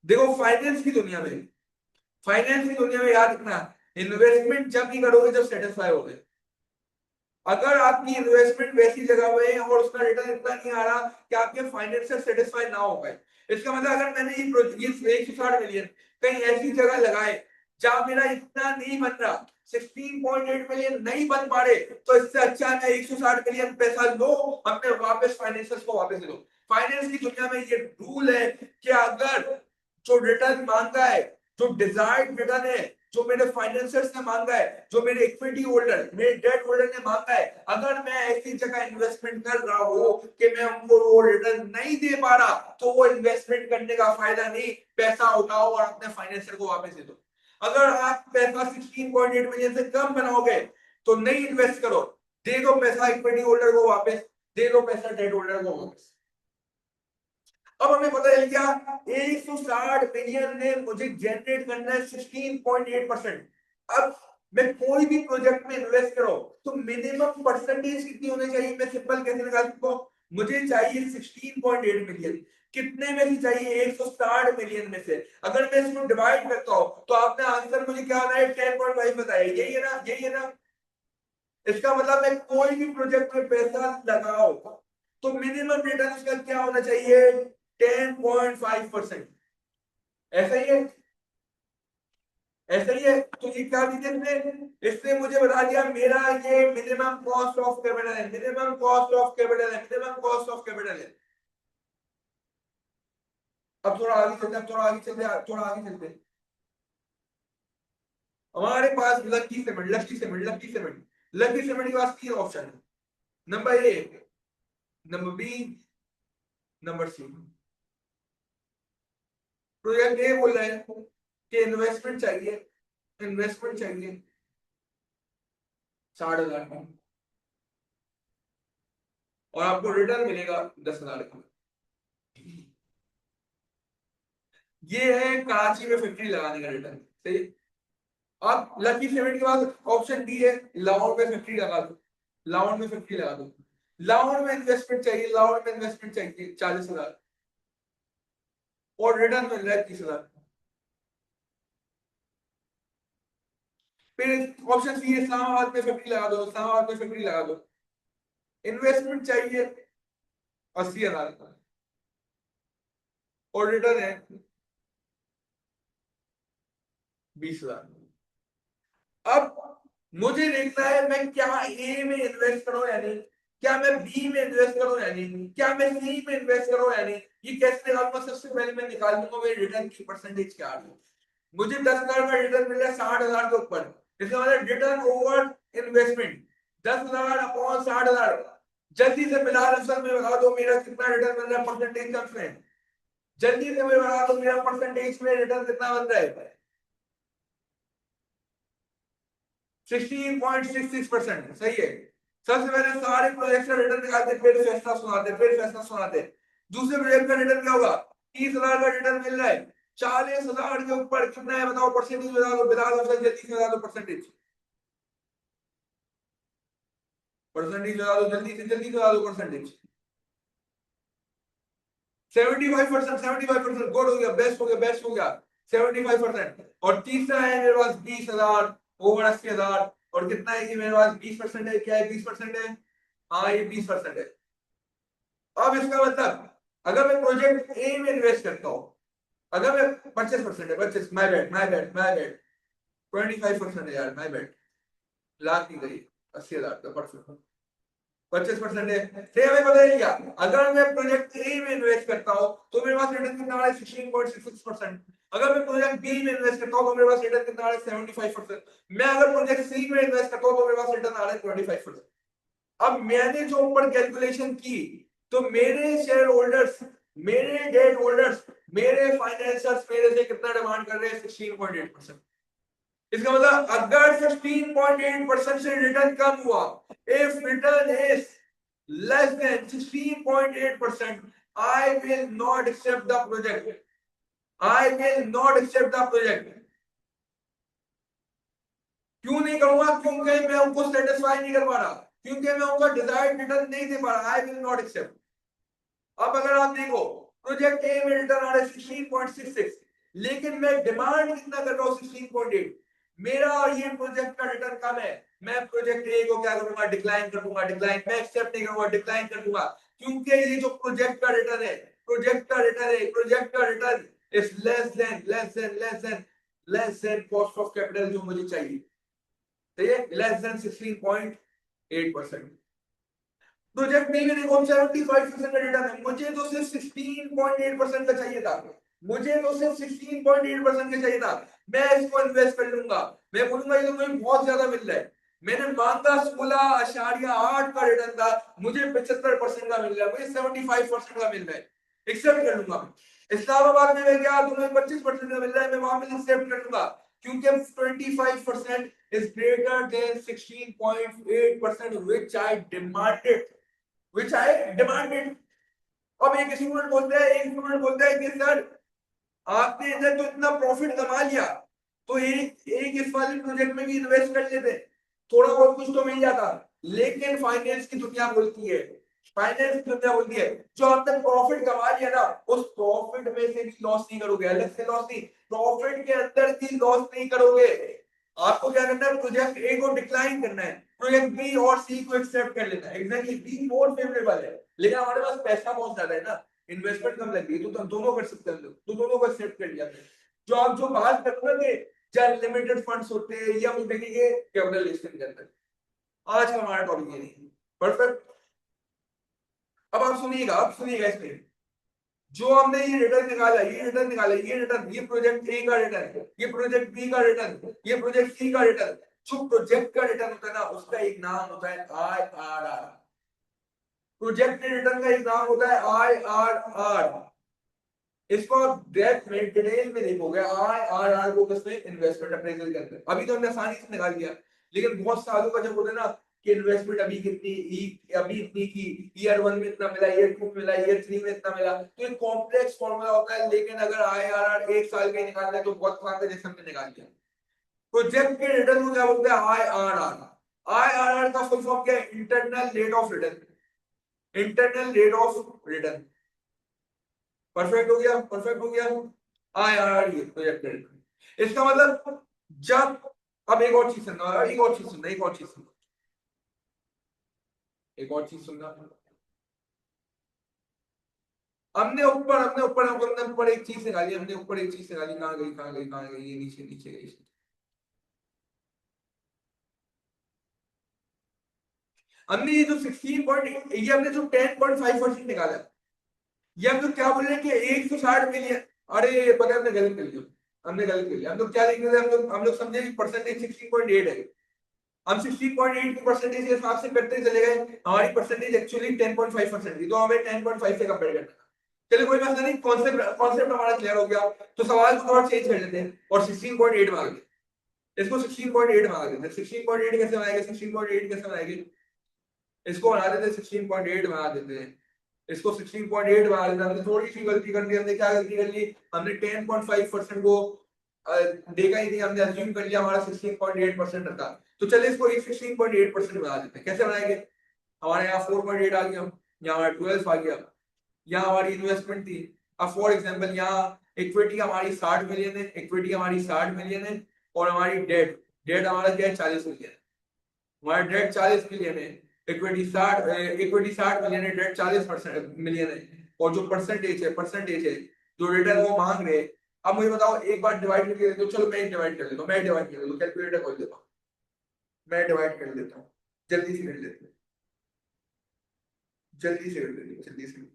देखो फाइनेंस की दुनिया में याद रखना, इन्वेस्टमेंट जब भी करोगे जब सेटिस्फाई होगे। अगर आपकी इन्वेस्टमेंट वैसी जगह में है और उसका रिटर्न इतना नहीं आ रहा कि आपके फाइनेंशियल सेटिस्फाई ना हो पाए, इसका मतलब अगर मैंने ये 160 मिलियन कहीं ऐसी जगह लगाए जहां मेरा इतना नहीं बन रहा, 16.8 मिलियन नहीं बन पा रहे, तो इससे अच्छा है 160 मिलियन पैसा लो, अपने वापस फाइनेंसर्स को वापस दे दो। फाइनेंस की दुनिया में ये रूल है कि अगर जो रिटर्न मांगा है, जो डिजायर्ड रिटर्न है, जो मेरे फाइनेंसर्स ने मांगा है, जो मेरे इक्विटी होल्डर, मेरे डेट होल्डर ने मांगा है, अगर मैं ऐसी जगह इन्वेस्टमेंट कर रहा हूं कि मैं उनको वो रिटर्न नहीं दे पा रहा, तो वो इन्वेस्टमेंट करने का फायदा नहीं, पैसा उठाओ और अपने फाइनेंसर को वापस दे दो। अगर आप पैसा 16.8 मिलियन से कम बनाओगे तो नहीं इन्वेस्ट करो, दे दो पैसा इक्विटी होल्डर को वापस, दे दो पैसा डेट होल्डर को वापस। अब हमें पता है क्या, 160 मिलियन ने मुझे जनरेट करना है 16.8%। अब मैं कोई भी प्रोजेक्ट में इन्वेस्ट करो तो मिनिमम परसेंटेज कितनी होनी चाहिए? मैं सिंपल कैसे निकाल सकता हूँ? मुझे चाहिए 16.8 मिलियन। कितने में से चाहिए? 160 मिलियन में से। अगर मैं इसको डिवाइड करता हूँ तो आपने आंसर मुझे क्या आना है? 10.5 बताया। यही है ना? यही है ना? इसका मतलब मैं कोई भी प्रोजेक्ट में पैसा लगाओ तो मिनिमम रिटर्न उसका क्या होना चाहिए? 10.5%। ऐसा ही है? ऐसा ही है? तो ये क्या दिया इसने मुझे बता दिया मेरा ये मिनिमम कॉस्ट ऑफ कैपिटल है, मिनिमम कॉस्ट ऑफ कैपिटल है, मिनिमम कॉस्ट ऑफ कैपिटल है। अब थोड़ा आगे चलते हैं, थोड़ा आगे चलते हैं, थोड़ा आगे चलते हैं। हमारे पास lucky cement, lucky cement, lucky cement, lucky cement के पास 3 ऑप्शन है। Number A, number B, number C. Project A बोल रहे हैं कि इन्वेस्टमेंट चाहिए, इन्वेस्टमेंट चाहिए 60,000 का और आपको रिटर्न मिलेगा 10,000 का। ये है कराची में फैक्ट्री लगाने का रिटर्न। सही। अब लकी सेवन के पास ऑप्शन डी है, लाहौर में फैक्ट्री लगा दो, लाहौर में फैक्ट्री लगा दो। लाहौर में इन्वेस्टमेंट चाहिए, लाहौर में इन्वेस्टमेंट चाहिए 40,000 और रिटर्न मिल रहा है 30,000। फिर ऑप्शन सी है, इस्लामाबाद में फैक्ट्री लगा दो, इस्लामाबाद में फैक्ट्री लगा दो। इन्वेस्टमेंट चाहिए 80,000 का और रिटर्न है 20,000। अब मुझे देखना है मैं क्या ए में इन्वेस्ट करूं या नहीं, क्या मैं बी में इन्वेस्ट करूं या नहीं, क्या मैं सी में इन्वेस्ट करूं या नहीं। ये कैसे निकालूंगा? सबसे पहले मैं निकाल दूंगा मेरे रिटर्न की परसेंटेज क्या आ रही है। मुझे 10,000 का रिटर्न मिल रहा है 60,000 के ऊपर, इसका मतलब रिटर्न ओवर इन्वेस्टमेंट 10,000 अपॉन 60,000। जल्दी से मिला असल में बता दो मेरा कितना रिटर्न मिल रहा है परसेंटेज टर्म्स में। जल्दी से मुझे बता दो मेरा परसेंटेज में रिटर्न कितना बन रहा है? 16.66%। सही है। सबसे पहले सारे प्रोजेक्ट का रिटर्न निकालते, फिर फैसला सुनाते, फिर फैसला सुनाते। दूसरे प्रोजेक्ट का रिटर्न क्या होगा? 30,000 का रिटर्न मिल रहा है। 40,000 के ऊपर कितना है बताओ? परसेंटेज बता दो, बता दो, जल्दी से बता दो परसेंटेज। परसेंटेज बता दो, जल्दी से, जल्दी से बता दो परसेंटेज। 75%, 75%। गुड हो गया, बेस्ट हो गया, बेस्ट हो गया। 75%। और तीसरा है मेरे पास 20,000 ओवर 80,000। और कितना है कि मेरे पास 20% है। क्या है? 20% है। हाँ, ये 20% है। अब इसका मतलब अगर मैं प्रोजेक्ट ए में इन्वेस्ट करता हूं, अगर मैं 25% है, 25, my bad, my bad, my bad, 25% है यार, माय बैड। लाख की गई 80,000 का परसेंट, 25% है। फिर हमें पता है क्या, अगर मैं प्रोजेक्ट ए में इन्वेस्ट करता हूं तो मेरे पास रिटर्न कितना आ रहा है? 16.66%। अगर मैं प्रोजेक्ट बी में इन्वेस्ट करता हूं तो मेरे पास रिटर्न कितना आ रहा है? 75%। मैं अगर प्रोजेक्ट सी में इन्वेस्ट करता हूं तो मेरे पास रिटर्न आ रहा है 25%। अब मैंने जो ऊपर कैलकुलेशन की तो मेरे शेयर होल्डर्स, मेरे डेट होल्डर्स, मेरे फाइनेंसर्स मेरे से कितना डिमांड कर रहे हैं? 16.8%। इसका मतलब अगर 16.8% से रिटर्न कम हुआ, if return is less than 16.8%, I will not accept the project. I will not accept the project. क्यों नहीं करूंगा? क्योंकि मैं उनको सेटिस्फाई नहीं कर पा रहा, क्योंकि मैं उनका डिजायर्ड रिटर्न नहीं दे पा रहा। I will not accept. अब अगर आप देखो प्रोजेक्ट ए में रिटर्न आ रहा है 16.66, लेकिन मैं डिमांड कितना कर रहा हूँ? 16.8। मेरा और ये प्रोजेक्ट का रिटर्न कम है। मैं प्रोजेक्ट ए को क्या करूंगा? डिक्लाइन कर दूंगा। डिक्लाइन, मैं एक्सेप्ट नहीं करूंगा, डिक्लाइन कर दूंगा। क्योंकि ये जो प्रोजेक्ट का रिटर्न है, प्रोजेक्ट का रिटर्न है, प्रोजेक्ट का return is less than cost of capital जो मुझे चाहिए। तो ये लेस देन 16.8%। प्रोजेक्ट में भी देखो 75% का रिटर्न है। मुझे तो सिर्फ 16.8% का चाहिए था, मुझे तो सिर्फ 16.8% का चाहिए था। मैं इसको इन्वेस्ट कर लूंगा, मैं बोलूंगा ये तो मुझे बहुत ज्यादा मिल रहा है। मैंने मांगा 16.8 का रिटर्न था, मुझे 75% का मिल रहा है, मुझे 75% का मिल रहा है। एक्सेप्ट कर लूंगा। इस्लामाबाद में गया, तुम्हें 25% का मिल रहा है, मैं वहां पे एक्सेप्ट कर लूंगा क्योंकि 25% is greater than 16.8% which I demanded, which I demanded। अब एक स्टूडेंट बोलता है कि सर आपने इधर तो इतना प्रॉफिट कमा लिया, तो एक इस वाले प्रोजेक्ट में भी इन्वेस्ट कर लेते, थोड़ा बहुत कुछ तो मिल जाता। लेकिन फाइनेंस की दुनिया बोलती है, फाइनेंस की दुनिया बोलती है जो आपने प्रॉफिट कमा लिया ना, उस प्रॉफिट में से भी लॉस नहीं करोगे, अलग से लॉस नहीं, प्रॉफिट के अंदर भी लॉस नहीं करोगे। आपको क्या करना है, प्रोजेक्ट ए को डिक्लाइन करना है, प्रोजेक्ट बी और सी को एक्सेप्ट कर लेना है। एग्जैक्टली बी मोर फेवरेबल है, लेकिन हमारे पास पैसा बहुत ज्यादा है ना, इन्वेस्टमेंट कम लग गई, तो हम दोनों कर सकते हैं, तो दोनों को एक्सेप्ट कर लिया। जो आप जो बात कर रहे हो ना कि जब लिमिटेड फंड्स होते हैं या हम देखेंगे कैपिटलाइजेशन के अंदर, आज का हमारा टॉपिक ये नहीं। परफेक्ट। अब आप सुनिएगा, आप सुनिएगा इसमें जो हमने ये रिटर्न निकाला, ये रिटर्न निकाला, ये रिटर्न, ये प्रोजेक्ट ए का रिटर्न, ये प्रोजेक्ट बी का रिटर्न, ये प्रोजेक्ट सी का रिटर्न, जो प्रोजेक्ट का रिटर्न होता है ना, उसका एक नाम होता है IRR। प्रोजेक्ट रिटर्न का एक नाम होता है IRR। इसको डेप्थ में डिटेल में देखोगे, IRR को किसमें, इन्वेस्टमेंट अप्रेजल के अंदर। अभी तो हमने आसानी से निकाल दिया, लेकिन बहुत सालों का जब होता है ना कि इन्वेस्टमेंट अभी कितनी, अभी इतनी की, ईयर 1 में इतना मिला, ईयर 2 में मिला, ईयर 3 में इतना मिला, तो एक कॉम्प्लेक्स फॉर्मूला होता है। लेकिन अगर IRR एक साल के निकालना है तो बहुत आसान है, जैसे हमने निकाल दिया। प्रोजेक्ट के रिटर्न को क्या बोलते हैं, IRR। IRR का फुल फॉर्म क्या है, internal rate of return, internal rate of return. Perfect हो गया, परफेक्ट हो गया। IRR ये प्रोजेक्ट रिटर्न, इसका मतलब जब, अब एक और चीज सुनना, एक और चीज सुनना, एक और चीज सुनना, एक और चीज सुनना। हमने ऊपर एक चीज निकाली, हमने ऊपर एक चीज निकाली, कहाँ गई, कहाँ गई, कहाँ गई, ये नीचे नीचे गई। हमने ये जो 16 ये हमने जो 10.5% निकाला, ये हम लोग क्या बोल रहे हैं कि 160 मिलियन। अरे पता है, हमने गलत कर लिया, हमने गलत कर लिया। हम लोग क्या लिख रहे थे, हम लोग समझे कि परसेंटेज 16.8 है। हम 16.8 की परसेंटेज के हिसाब से करते चले गए, हमारी परसेंटेज एक्चुअली 10.5% थी, तो हमें 10.5 से कंपेयर करना था। चलिए कोई बात नहीं, कॉन्सेप्ट कॉन्सेप्ट हमारा क्लियर हो गया। तो सवाल को थोड़ा चेंज कर लेते हैं और 16.8 मांग लेते, इसको 16.8 मांग लेते हैं। 16.8 कैसे बनाएंगे, 16.8 कैसे बनाएंगे, इसको बना देते हैं 16.8 बना देते हैं, इसको 16.8 बना देते हैं। हमने थोड़ी सी गलती कर दी, हमने क्या गलती कर ली, हमने 10.5% को देखा ही नहीं, हमने अज्यूम कर लिया हमारा 16.8% था। तो चलिए इसको 16.8% बना देते हैं। कैसे बनाएंगे, हमारे यहाँ 4.8 आ गया, यहाँ हमारा 12 आ गया, यहाँ हमारी इन्वेस्टमेंट थी। अब फॉर एग्जांपल यहाँ इक्विटी हमारी 60 मिलियन है, इक्विटी हमारी 60 मिलियन है, और हमारी डेट, डेट हमारा क्या है, 40 मिलियन। हमारा डेट 40 मिलियन है, इक्विटी 60 मिलियन है, डेट 40 मिलियन है, और जो परसेंटेज है जो रिटर्न वो मांग रहे हैं। अब मुझे बताओ, एक बार डिवाइड करके दे दो, चलो मैं डिवाइड कर लेता हूँ, मैं डिवाइड कर लेता हूँ, कैलकुलेटर खोल देता हूँ, मैं डिवाइड कर लेता हूँ, जल्दी से कर लेते हैं, जल्दी से कर लेते हैं, जल्दी से।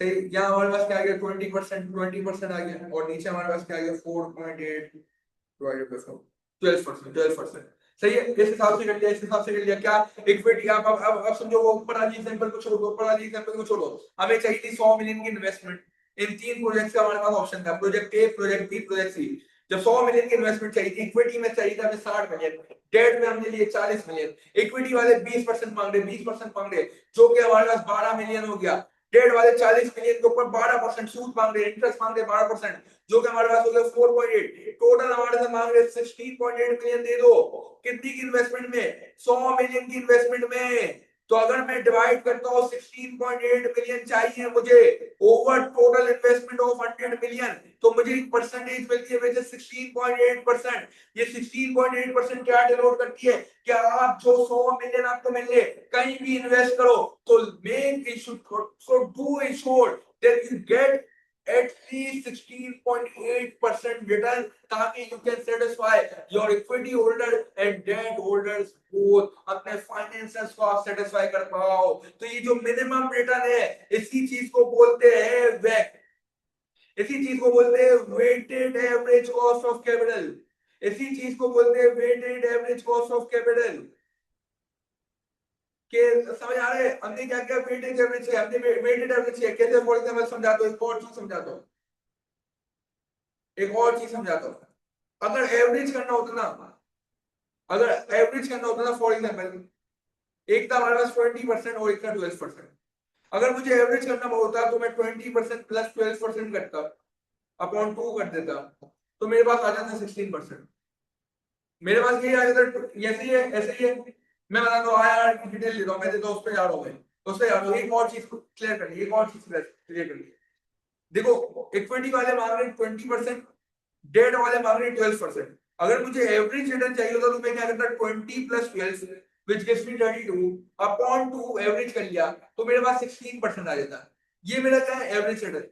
सही, यहाँ हमारे पास क्या आ गया, 20%, 20% आ गया, और नीचे हमारे पास क्या आ गया, 4.8 डिवाइडेड बाय 4, 12%, 12%। सही है, इस हिसाब से कर लिया, इस हिसाब से कर लिया क्या, इक्विटी। आप अब समझो, वो ऊपर वाली एग्जांपल को छोड़ो, ऊपर वाली एग्जांपल को छोड़ो, हमें चाहिए थी 100 मिलियन की इन्वेस्टमेंट। इन तीन प्रोजेक्ट का हमारे पास ऑप्शन था, project A, project B, project C. जब 100 मिलियन की इन्वेस्टमेंट चाहिए थी, इक्विटी में चाहिए था हमें 60 मिलियन, डेट में हमने लिए 40 मिलियन। इक्विटी वाले 20% मांग रहे, 20% मांग रहे, जो कि हमारे पास 12 मिलियन हो गया। डेट वाले 40 मिलियन के ऊपर 12% सूद मांग रहे, इंटरेस्ट मांग रहे 12%, जो कि हमारे पास हो गया 4.8। टोटल हमारे से मांग रहे 16.8 मिलियन दे दो। कितनी की इन्वेस्टमेंट में, 100 मिलियन की इन्वेस्टमेंट में। तो अगर मैं डिवाइड करता हूँ, 16.8 मिलियन चाहिए मुझे over total investment of 100 million, तो मुझे एक परसेंटेज मिलती है, which is 16.8%। ये 16.8% क्या डिनोट करती है, कि आप जो 100 मिलियन आपको मिले, कहीं भी इन्वेस्ट करो, तो make it so do ensure that you get at least 16.8% return, ताकि you can satisfy your equity holder and debt holders both, अपने फाइनेंसर्स को आप सेटिस्फाई कर पाओ। तो ये जो मिनिमम रिटर्न है, इसी चीज को बोलते हैं वेक, इसी चीज को बोलते हैं weighted average cost of capital, इसी चीज को बोलते हैं weighted average cost of capital. के समझ आ रहा है, हमने क्या क्या वेटेज एवरेज है, हमने वेटेड एवरेज है कैसे बोलते हैं, मैं समझाता हूँ, एक और चीज समझाता हूँ, एक और चीज समझाता हूँ। अगर एवरेज करना होता ना, अगर एवरेज करना होता ना, फॉर एग्जाम्पल एक था हमारे पास 20% और एक था 12%। अगर मुझे एवरेज करना होता तो मैं 20% प्लस 12% करता, अपॉन 2 कर देता, तो मेरे पास आ जाता 16%। मेरे पास यही आ जाता, ऐसे ही है, ऐसे ही है। मैं बताता हूँ आया की डिटेल लेता हूँ, मैं देता हूँ उस पे जा रहा हूँ, मैं उस पे जा रहा हूँ। एक और चीज क्लियर करनी, एक और चीज क्लियर करनी। देखो इक्विटी वाले मांग रहे हैं 20%, डेट वाले मांग रहे हैं 12%। अगर मुझे एवरेज रिटर्न चाहिए होता तो मैं क्या करता, 20 plus 12 which gives me 32 upon 2 average कर लिया, तो मेरे पास 16% आ जाता। ये मेरा क्या है, एवरेज रिटर्न।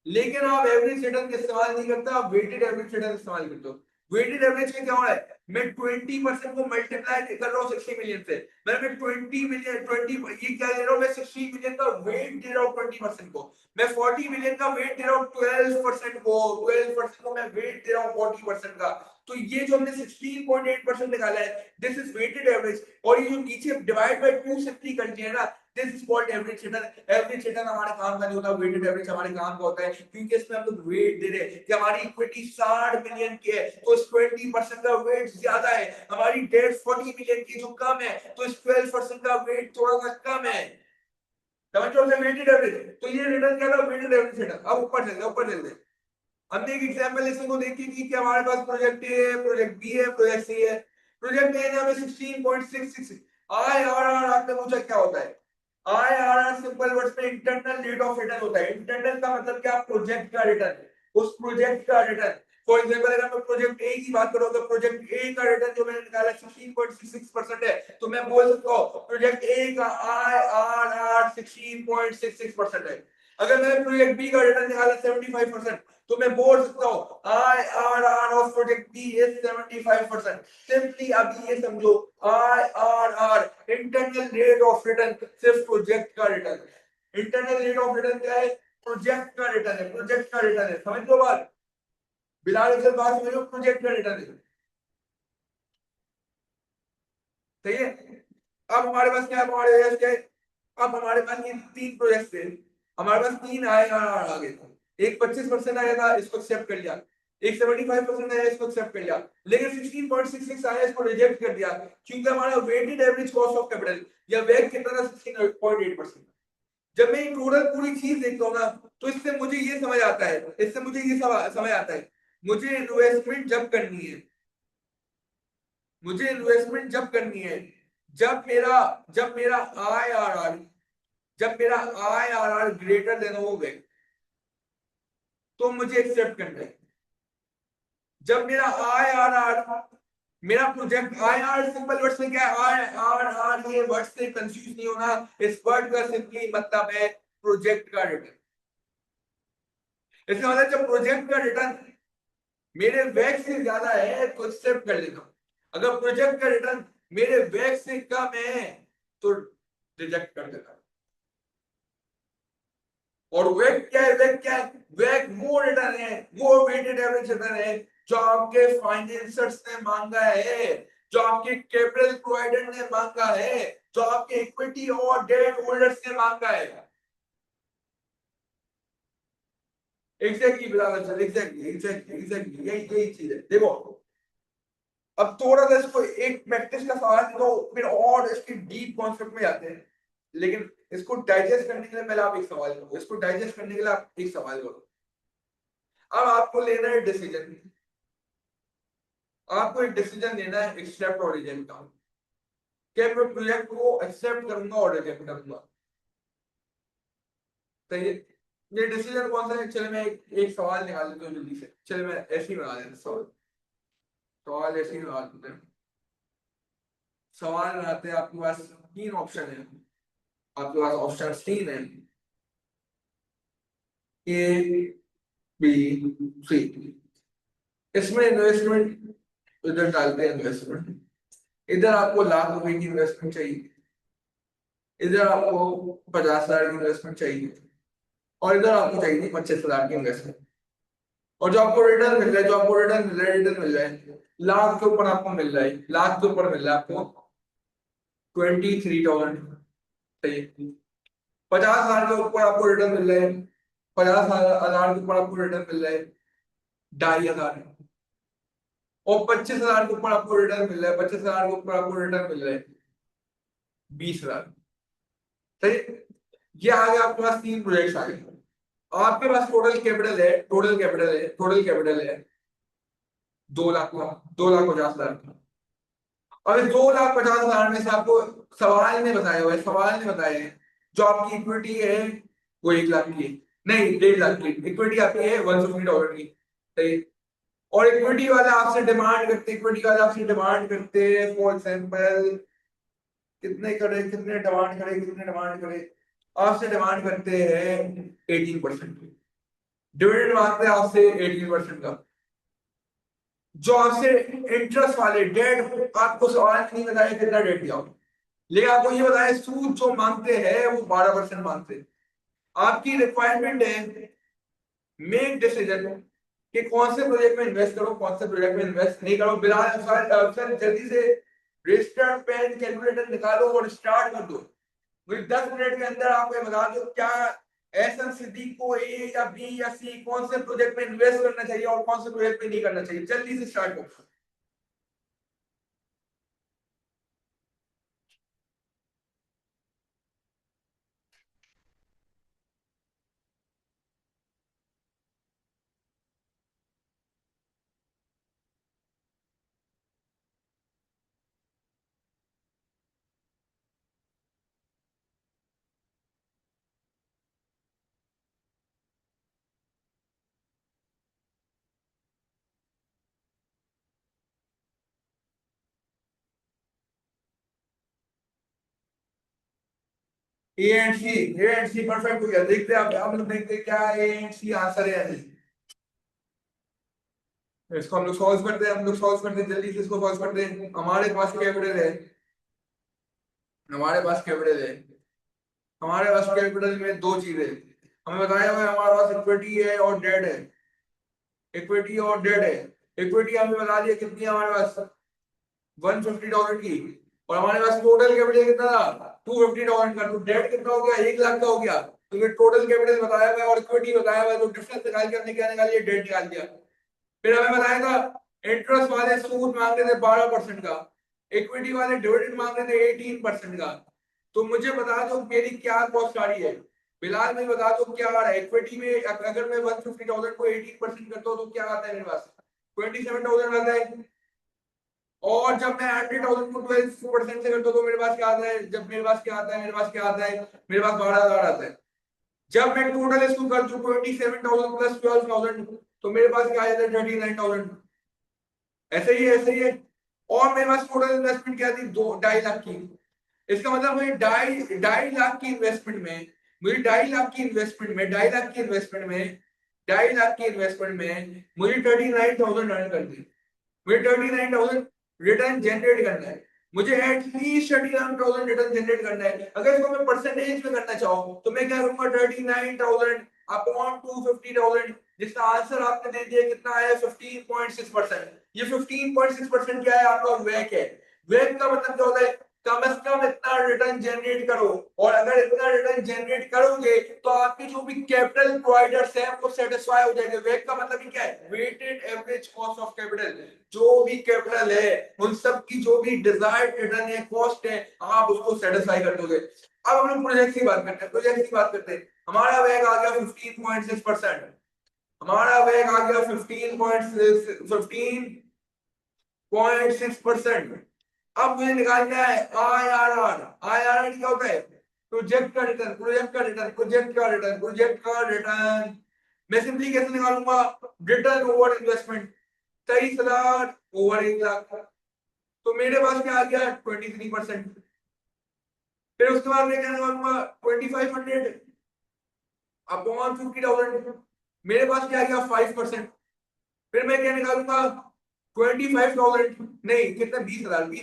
लेकिन आप एवरेज रिटर्न का इस्तेमाल नहीं करते, आप वेटेड एवरेज रिटर्न इस्तेमाल करते हो। वेटेड एवरेज में क्या हो रहा है, मैं 20% को मल्टीप्लाई कर रहा हूँ 60 मिलियन से, मैं 20 मिलियन 20 ये क्या ले रहा हूँ, मैं 60 मिलियन का वेट दे रहा हूँ 20% को, मैं 40 मिलियन का वेट दे रहा हूँ 12% को, 12% को मैं वेट दे रहा हूँ 40% का। तो ये जो हमने 16.8% निकाला है, दिस इज वेटेड एवरेज। और ये जो नीचे डिवाइड बाय 260 करनी है ना, this is called average return. Average return हमारे काम का नहीं होता, वेटेड एवरेज हमारे काम का होता है, क्योंकि इसमें हम लोग वेट दे रहे हैं कि हमारी इक्विटी 60 मिलियन की है तो इस 20% का वेट ज्यादा है, हमारी डेट 40 मिलियन की जो कम है तो इस 12% का वेट थोड़ा सा कम है। समझ लो वेटेड एवरेज। तो ये रिटर्न क्या था, वेटेड एवरेज रिटर्न। अब ऊपर चलते हैं। हमने एक एग्जांपल इसमें को देखी थी कि हमारे पास प्रोजेक्ट ए है, प्रोजेक्ट बी है, प्रोजेक्ट सी है। प्रोजेक्ट ए ने हमें 16.66 आईआरआर आपने पूछा क्या होता है। आईआरआर सिंपल वर्ड्स में इंटरनल रेट ऑफ रिटर्न होता है। इंटरनल का मतलब क्या, प्रोजेक्ट का रिटर्न, उस प्रोजेक्ट का रिटर्न। फॉर एग्जांपल अगर मैं प्रोजेक्ट ए की बात करूं तो प्रोजेक्ट ए का रिटर्न जो मैंने निकाला 16.66% है, तो मैं बोल सकता हूं प्रोजेक्ट ए का आईआरआर 16.66% है। अगर मैंने प्रोजेक्ट बी का रिटर्न निकाला 75%, तो मैं बोल सकता हूं IRR of project B is 75%। Simply अभी ये समझो, IRR internal rate of return सिर्फ प्रोजेक्ट का रिटर्न है। इंटरनल रेट ऑफ रिटर्न क्या है, प्रोजेक्ट का रिटर्न है, प्रोजेक्ट का रिटर्न है। समझ लो बात, बिलाल अफजल बात समझो, प्रोजेक्ट का रिटर्न है। सही है। अब हमारे पास क्या है, हमारे पास क्या है, अब हमारे पास ये तीन प्रोजेक्ट थे, हमारे पास तीन आए आ गए थे। एक 25% आया था, इसको एक्सेप्ट कर लिया। एक 75% आया, इसको एक्सेप्ट कर लिया। लेकिन 16.66 आया, इसको रिजेक्ट कर दिया, क्योंकि हमारा weighted average cost of capital या वेग कितना था, 16.8%। जब मैं टोटल पूरी चीज देखता हूँ ना, तो इससे मुझे ये समझ आता है, इससे मुझे ये समझ आता है, मुझे इन्वेस्टमेंट जब करनी है, मुझे इन्वेस्टमेंट जब करनी है, जब मेरा जब मेरा आईआरआर जब मेरा आईआरआर ग्रेटर देन हो गए, तो मुझे एक्सेप्ट करना है। जब मेरा आईआरआर, मेरा प्रोजेक्ट आईआर सिंपल वर्ड से क्या है, आईआरआर, ये वर्ड से कंफ्यूज नहीं होना। इस वर्ड का सिंपली मतलब है प्रोजेक्ट का रिटर्न। इसका मतलब जब प्रोजेक्ट का रिटर्न मेरे वैक से ज्यादा है तो एक्सेप्ट कर लेता हूं, अगर प्रोजेक्ट का रिटर्न मेरे वैक से कम है तो रिजेक्ट कर देता हूं। और वेट क्या है, वेट क्या है, वेट वो रिटर्न है, वो वेटेड एवरेज रिटर्न है जो आपके फाइनेंसर्स ने मांगा है, जो आपके कैपिटल प्रोवाइडर ने मांगा है, जो आपके इक्विटी और डेट होल्डर्स ने मांगा है। एग्जैक्टली बिल्कुल सर, एग्जैक्टली यही यही चीज है। देखो अब थोड़ा सा इसको एक प्रैक्टिस का सवाल तो फिर और इसके डीप कॉन्सेप्ट में जाते हैं, लेकिन इसको डाइजेस्ट करने के लिए पहले आप एक सवाल करो, इसको डाइजेस्ट करने के लिए आप एक सवाल करो। अब आपको लेना है डिसीजन, आपको एक डिसीजन लेना है एक्सेप्ट और रिजेक्ट का, क्या मैं प्रोजेक्ट को एक्सेप्ट करूंगा और रिजेक्ट करूंगा। तो ये डिसीजन कौन सा है, चलो मैं एक सवाल निकाल लेता हूँ जल्दी से, चलो मैं ऐसे ही बना देता हूँ सवाल, सवाल ऐसे ही बना देते हैं। सवाल बनाते हैं, आपके पास तीन ऑप्शन है, आपके पास ऑप्शन तीन है, ए बी सी। इसमें इन्वेस्टमेंट इधर डालते हैं, इन्वेस्टमेंट इधर आपको लाख रुपए की इन्वेस्टमेंट चाहिए, इधर आपको 50,000 की इन्वेस्टमेंट चाहिए, और इधर आपको चाहिए 25,000 की इन्वेस्टमेंट। और जो आपको रिटर्न मिल रहा है, जो आपको रिटर्न मिल रहा है, रिटर्न मिल रहा है लाख के ऊपर आपको मिल रहा है, लाख के ऊपर मिल रहा है आपको 23,000। सही। 50,000 के ऊपर आपको रिटर्न मिल रहा है, 50,000 के ऊपर आपको रिटर्न मिल रहा है 2,500। और 25,000 के ऊपर आपको रिटर्न मिल रहा है, 25,000 के ऊपर आपको रिटर्न मिल रहा है 20,000। सही। ये आ गया आपके पास 3 प्रोजेक्ट्स आ गए। आपके पास टोटल कैपिटल है 2 लाख का, 2,50,000 का। और इस 2,50,000 में से आपको सवाल ने बताया हुआ है, सवाल ने बताया है जो आपकी इक्विटी है वो 1 लाख की है, नहीं 1.5 लाख की इक्विटी आपकी है $150 की, सही। और इक्विटी वाले आपसे डिमांड करते हैं फॉर एग्जाम्पल कितने डिमांड करे आपसे डिमांड करते हैं 18%। डिविडेंड मांगते हैं आपसे 18% का। जो आपसे इंटरेस्ट वाले डेट, आपको सवाल नहीं बताया कितना डेट दिया हो, लेकिन आपको ये बताया सूद जो मांगते हैं वो 12% मांगते हैं। आपकी रिक्वायरमेंट है मेक डिसीजन कि कौन से प्रोजेक्ट में इन्वेस्ट करो, कौन से प्रोजेक्ट में इन्वेस्ट नहीं करो। बिलाल सर जल्दी से रजिस्टर पेन कैलकुलेटर निकालो और स्टार्ट कर दो। मुझे 10 मिनट के अंदर आपको ये बता दो क्या एहसन सिद्दीक को ए या बी या सी कौन से प्रोजेक्ट में इन्वेस्ट करना चाहिए और कौन से प्रोजेक्ट में नहीं करना चाहिए। जल्दी से स्टार्ट करो। ए एंड सी परफेक्ट हो गया। देखते हैं आप लोग देखते हैं क्या ए एंड सी आंसर है या नहीं। इसको हम लोग सॉल्व करते हैं, जल्दी से इसको सॉल्व करते हैं। हमारे पास कैपिटल है हमारे पास कैपिटल में दो चीजें हमें बताया हुआ है। हमारे पास इक्विटी है और डेट है, इक्विटी हमें बता दिया कितनी है हमारे पास $150 की। और हमारे पास टोटल कैपिटल कितना था $250 का। तो डेट कितना हो गया 1 लाख का हो गया। तो ये टोटल कैपिटल बताया हुआ है और इक्विटी बताया हुआ है, तो डिफरेंस निकाल के हमने क्या निकाल लिया, डेट निकाल दिया। फिर हमें बताया था इंटरेस्ट वाले सूद मांग रहे थे 12% का, इक्विटी वाले डिविडेंड मांग रहे थे 18% का। तो मुझे बता दो मेरी क्या कॉस्ट आ रही है। फिलहाल मैं बता दो क्या आ रहा है इक्विटी में। अगर मैं 150,000 को 18% करता हूँ तो क्या आता है मेरे पास 27,000 आता है। और जब मैं 100,000 को 12% से करता हूँ तो मेरे पास क्या आता है, मेरे पास 12,000 आता है। जब मैं टोटल इसको कर दूं 27,000 प्लस 12,000 तो मेरे पास क्या आ जाता है 39,000। ऐसे ही है। और मेरे पास टोटल इन्वेस्टमेंट क्या थी 2.5 लाख की। इसका मतलब मुझे ढाई ढाई लाख की इन्वेस्टमेंट में मुझे 39,000 अर्न कर दी। मुझे 39,000 रिटर्न जनरेट करना है। मुझे एटलीस्ट 39,000 रिटर्न जनरेट करना है। अगर इसको मैं परसेंटेज में करना चाहूँ तो मैं क्या करूंगा 39,000 अपॉन 250,000, जिसका आंसर आपने दे दिया कितना है 15.6%। ये 15.6% क्या है आपका वेक है। वेक का मतलब क्या होता है कम से कम इतना रिटर्न जनरेट करो। और अगर इतना रिटर्न जनरेट करोगे तो आपके जो भी कैपिटल प्रोवाइडर्स हैं वो सेटिस्फाई हो जाएंगे। वेक का मतलब ही क्या है weighted average cost of capital. जो भी कैपिटल है उन सब की जो भी डिजायर्ड रिटर्न है कॉस्ट है आप उसको सेटिस्फाई कर दोगे। अब हम लोग प्रोजेक्ट की बात करते हैं। हमारा वेग आ गया 15.6%। हमारा वेग आ गया 15.6%। अब मुझे निकालना है आईआरआर। आईआरआर क्या होता है प्रोजेक्ट का रिटर्न। मैं सिंपली कैसे निकालूंगा return over investment 23,000 over 1 lakh. तो मेरे पास क्या आ गया 23%। फिर उसके बाद मैं क्या निकालूंगा 2500 अपॉन 50,000। मेरे पास क्या आ गया 5%। फिर मैं क्या निकालूंगा 25,000 नहीं कितना 20,000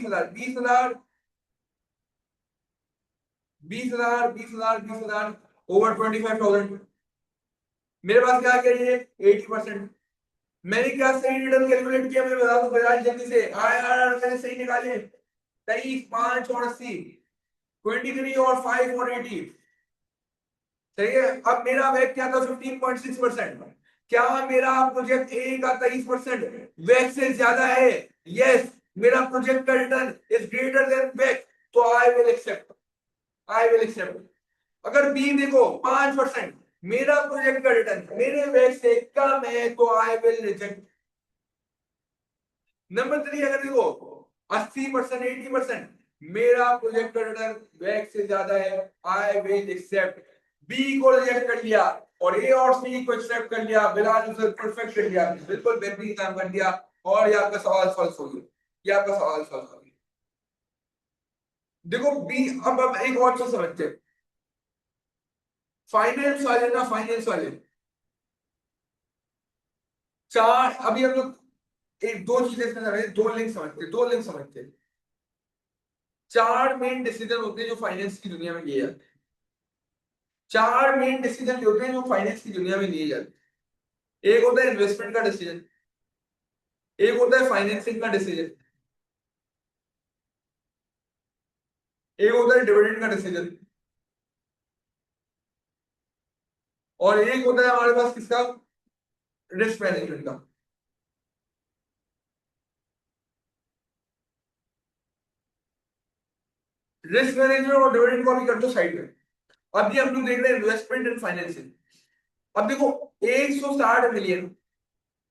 ओवर 25,000। मेरे पास क्या आ गया ये 80%। मैंने क्या सही रिटर्न कैलकुलेट किया मैं बता दूं बजाज जल्दी से। आईआरआर मैंने सही निकाले 23 5 और 80 23 और 5 और 80। सही है। अब मेरा वेग क्या था 15.6%। क्या मेरा प्रोजेक्ट ए का 23% वेग से ज्यादा है। यस मेरा प्रोजेक्ट का रिटर्न इज ग्रेटर देन वेग। तो आई विल एक्सेप्ट। अगर बी देखो 5%, मेरा प्रोजेक्ट का रिटर्न मेरे वेग से कम है तो आई विल रिजेक्ट। नंबर 3 अगर देखो 80%, 80%, मेरा प्रोजेक्ट का रिटर्न वेग से ज्यादा है, आई विल एक्सेप्ट। बी को रिजेक्ट कर लिया और ए और सी को एक्सेप्ट कर लिया, बिलाल उसे परफेक्ट कर लिया, बिल्कुल बेहतरीन काम कर दिया, और ये आपका सवाल सॉल्व हो गया। ये आपका सवाल सॉल्व हो गया। देखो बी, अब एक और चीज समझते हैं। फाइनेंस वाले ना, फाइनेंस वाले चार, अभी हम लोग एक दो चीजें इसमें समझते, दो लिंक समझते हैं, दो लिंक समझते हैं। चार मेन डिसीजन होते हैं जो फाइनेंस की दुनिया में लिए जाते हैं। चार मेन डिसीजन होते हैं जो फाइनेंस की दुनिया में लिए जाते हैं। एक होता है इन्वेस्टमेंट का डिसीजन, एक होता है फाइनेंसिंग का डिसीजन, एक होता है डिविडेंड का डिसीजन, और एक होता है हमारे पास किसका, रिस्क मैनेजमेंट का। रिस्क मैनेजमेंट और डिविडेंड को अभी कर दो साइड में। अभी हम लोग देख रहे हैं इन्वेस्टमेंट एंड फाइनेंसिंग। अब देखो 160 मिलियन,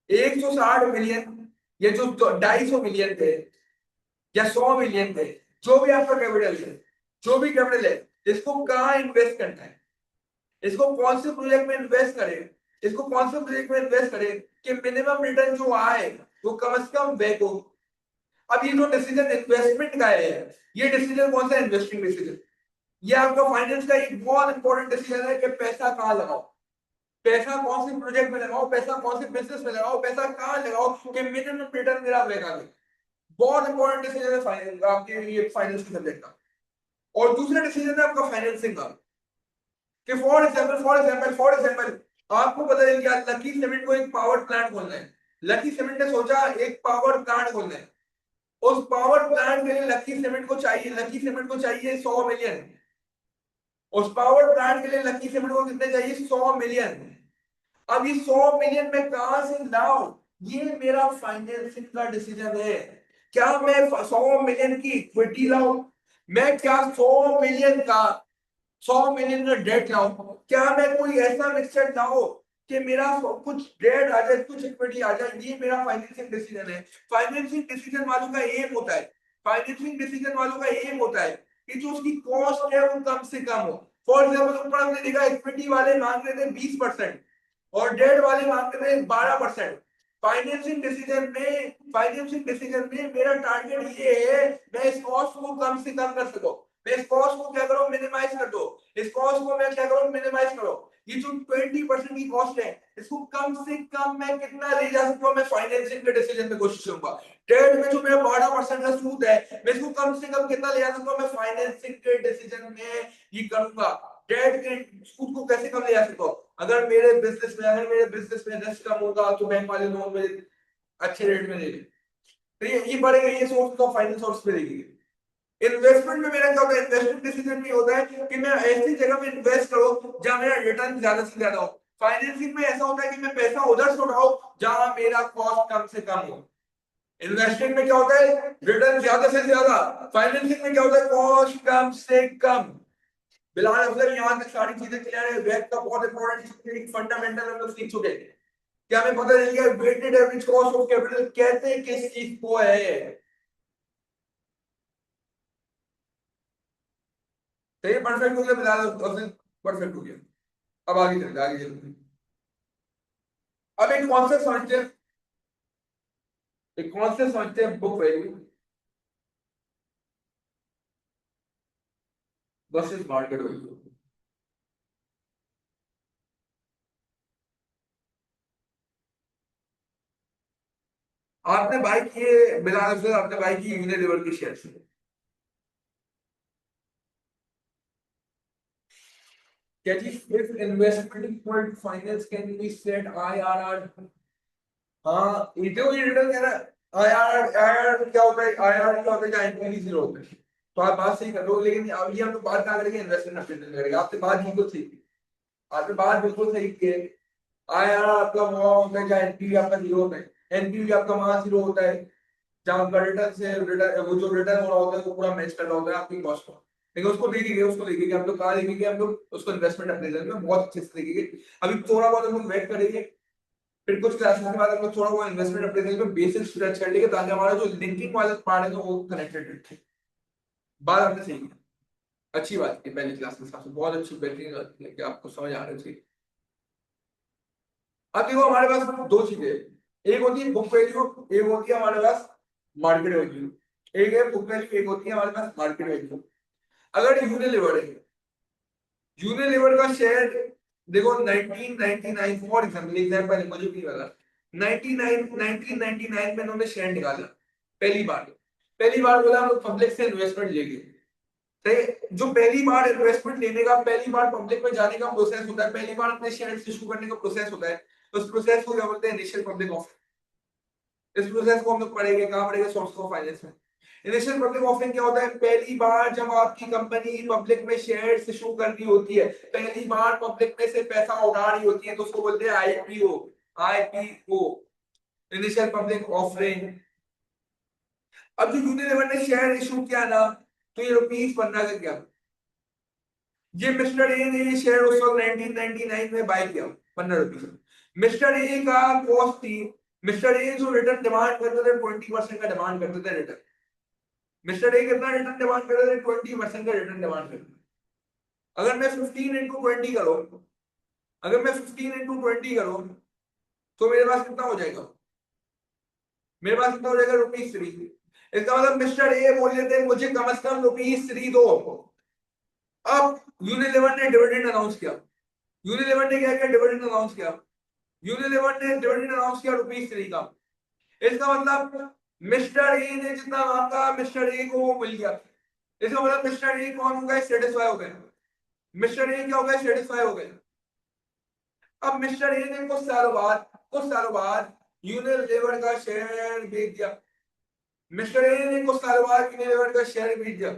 160 मिलियन, ये जो 250 मिलियन थे या 100 मिलियन थे, जो भी आपका कैपिटल है, जो भी कैपिटल है, इसको कहाँ इन्वेस्ट करना है, इसको कौन से प्रोजेक्ट में इन्वेस्ट करें, इसको कौन से प्रोजेक्ट में इन्वेस्ट करें कि मिनिमम रिटर्न जो आए वो कम से कम बैक हो। अब ये जो डिसीजन इन्वेस्टमेंट का है, ये डिसीजन कौन सा इन्वेस्टिंग डिसीजन, ये आपका फाइनेंस का एक बहुत इंपॉर्टेंट डिसीजन है कि पैसा कहाँ लगाओ, पैसा कौन से प्रोजेक्ट में लगाओ, पैसा कौन से बिजनेस में लगाओ, पैसा कहाँ लगाओ कि मिनिमम रिटर्न मेरा रहेगा। बहुत इंपॉर्टेंट डिसीजन है फाइनेंस आपके लिए, फाइनेंस के सब्जेक्ट का। और दूसरा डिसीजन है आपका फाइनेंसिंग का, कि फॉर एग्जांपल आपको पता है क्या, लकी सीमेंट को एक पावर प्लांट खोलना है। लकी सीमेंट ने सोचा एक पावर प्लांट खोलना है। उस पावर प्लांट के लिए लकी सीमेंट को चाहिए 100 मिलियन। उस पावर प्लांट के लिए लकी सीमेंट को कितने चाहिए, 100 मिलियन। अब ये 100 मिलियन में कहां से लाऊं, ये मेरा फाइनेंसिंग का डिसीजन है। क्या मैं 100 मिलियन की इक्विटी लाऊं, मैं क्या 100 मिलियन का 100 मिलियन का डेट लाऊं, क्या मैं कोई ऐसा मिक्सचर लाऊं कि मेरा कुछ डेट आ जाए कुछ इक्विटी आ जाए, ये मेरा फाइनेंसिंग डिसीजन है। फाइनेंसिंग डिसीजन वालों का एम होता है, फाइनेंसिंग डिसीजन वालों का एम होता है कि जो उसकी कॉस्ट है वो कम से कम हो। फॉर एग्जाम्पल ऊपर हमने देखा इक्विटी वाले मांग रहे थे 20% और डेट वाले मांग रहे थे 12%। फाइनेंसिंग डिसीजन में मेरा टारगेट ये है मैं इस कॉस्ट को कम से कम कर सकूं, मैं इस कॉस्ट को क्या करो, मिनिमाइज कर दो, इस कॉस्ट को मैं क्या करूं, मिनिमाइज करो। ये जो 20% की कॉस्ट है, इसको कम से कम मैं कितना ले जा सकता हूं, मैं फाइनेंसिंग के डिसीजन में कोशिश करूंगा। ट्रेड में जो मेरा 12% का सूद है, मैं इसको कम से कम कितना ले जा सकता हूं, मैं फाइनेंसिंग के डिसीजन में ये करूंगा। ट्रेड के सूद को कैसे कम ले जा सकता हूं, अगर मेरे बिजनेस में रिस्क कम होगा तो बैंक वाले लोन में अच्छे रेट में देंगे, तो ये बढ़ेगा, ये सोर्स ऑफ फाइनेंस सोर्स पे देगी। इन्वेस्टमेंट में मेरा क्या होता है, इन्वेस्टमेंट डिसीजन में होता है कि मैं ऐसी जगह में इन्वेस्ट करूं जहां मेरा रिटर्न ज्यादा से ज्यादा हो। फाइनेंसिंग में ऐसा होता है कि मैं पैसा उधर से उठाऊं जहां मेरा कॉस्ट कम से कम हो। इन्वेस्टमेंट में क्या होता है, रिटर्न ज्यादा से ज्यादा। फाइनेंसिंग में क्या होता है, कॉस्ट कम से कम। बिलाल अफजल यहाँ तक सारी चीजें क्लियर है, वेब का बहुत इंपॉर्टेंट फंडामेंटल हम लोग सीख चुके हैं। क्या हमें पता चल गया weighted average cost of capital कहते किस चीज को है। सही, परफेक्ट हो गया बिलाल अफजल, परफेक्ट हो गया। अब आगे चलते, आगे चलते। अब एक कॉन्सेप्ट समझते हैं, एक कॉन्सेप्ट समझते हैं, book value versus market value. आपने बाई किए बिलाल अफजल, आपने बाई की यूनिलीवर की शेयर से, क्या जी, if investment equal to finance can be said IRR। हाँ ये तो ये रिटर्न कह रहा है। आईआरआर, आईआरआर क्या होता है, आईआरआर क्या होता है, क्या एनपीवी जीरो होता है। तो आप बात सही कर रहे हो, लेकिन अब ये हम लोग बात क्या करेंगे, इन्वेस्टमेंट अपडेट करेंगे। आपसे बात बिल्कुल सही की, आपने बात बिल्कुल सही की है। आईआरआर आपका वहाँ होता है जहाँ एनपीवी आपका जीरो होता है। एनपीवी आपका वहाँ जीरो होता है जहाँ आपका रिटर्न से रिटर्न, वो जो रिटर्न हो रहा होता है वो पूरा मैच कर रहा होता है आपकी कॉस्ट को। लेकिन उसको देखेंगे, उसको देखेंगे हम लोग, कहाँ देखेंगे हम लोग उसको, इन्वेस्टमेंट अप्रेजल में बहुत अच्छे से देखेंगे। अभी थोड़ा बहुत हम लोग वेट करेंगे, फिर कुछ क्लासेस के बाद हम लोग थोड़ा बहुत इन्वेस्टमेंट अप्रेजल में बेसिक्स टच कर लेंगे, ताकि हमारा जो लिंकिंग वाला पार्ट है वो कनेक्टेड रखे। बात आपने सही की, अच्छी बात की, पहली क्लास के हिसाब से बहुत अच्छी बेहतरीन बात की कि आपको समझ आ रही थी। अब देखो हमारे पास दो चीजें, एक होती है बुक वैल्यू, एक होती है हमारे पास मार्केट वैल्यू। एक है बुक वैल्यू, एक होती है हमारे पास मार्केट वैल्यू। अगर यूनिलीवर है, यूनिलीवर का शेयर देखो 1999 फॉर एग्जांपल मुझे भी लगा 1999 में उन्होंने शेयर निकाला पहली बार। पहली बार बोला हम लोग पब्लिक से इन्वेस्टमेंट लेंगे, सही। जो पहली बार इन्वेस्टमेंट लेने का, पहली बार पब्लिक में जाने का प्रोसेस होता है, पहली बार अपने शेयर इशू करने का प्रोसेस होता है, तो उस प्रोसेस को क्या बोलते हैं, इनिशियल पब्लिक ऑफरिंग। इस प्रोसेस को हम लोग पढ़ेंगे, कहाँ पढ़ेंगे, सोर्स ऑफ फाइनेंस में। इनिशियल पब्लिक ऑफरिंग क्या होता है, पहली बार जब आपकी कंपनी पब्लिक में शेयर्स इशू कर रही होती है, पहली बार पब्लिक में से पैसा उठा रही होती है, तो उसको बोलते हैं IPO. IPO, initial public offering. अब जो यूनिलीवर ने शेयर इशू किया ना, तो ये ₹15 का क्या, ये मिस्टर ए ने ये शेयर उस वक्त 1999 में बाय किया ₹15। मिस्टर ए का कॉस्ट थी, मिस्टर ए जो रिटर्न डिमांड करते थे 20% का डिमांड करते थे रिटर्न। मिस्टर ए कितना रिटर्न डिमांड करते थे, 20% का रिटर्न डिमांड करते थे। अगर मैं 15 इंटू 20 करूं, अगर मैं 15 इंटू 20 करूं, तो मेरे पास कितना हो जाएगा, मेरे पास कितना हो जाएगा, ₹3। इसका मतलब मिस्टर ए बोल लेते हैं मुझे कम से कम ₹3 दो। अब यूनिलीवर ने डिविडेंड अनाउंस किया, यूनिलीवर ने क्या किया, डिविडेंड अनाउंस किया। यूनिलीवर ने डिविडेंड अनाउंस किया ₹3 का। इसका मतलब मिस्टर ए ने जितना मांगा मिस्टर ए को वो मिल गया। इसका मतलब मिस्टर ए कौन हो गए, सेटिस्फाई हो गए। मिस्टर ए क्या हो गए, सेटिस्फाई हो गए। अब मिस्टर ए ने कुछ सालों बाद यूनिलीवर का शेयर बेच दिया। मिस्टर ए ने कुछ सालों बाद यूनिलीवर का शेयर बेच दिया।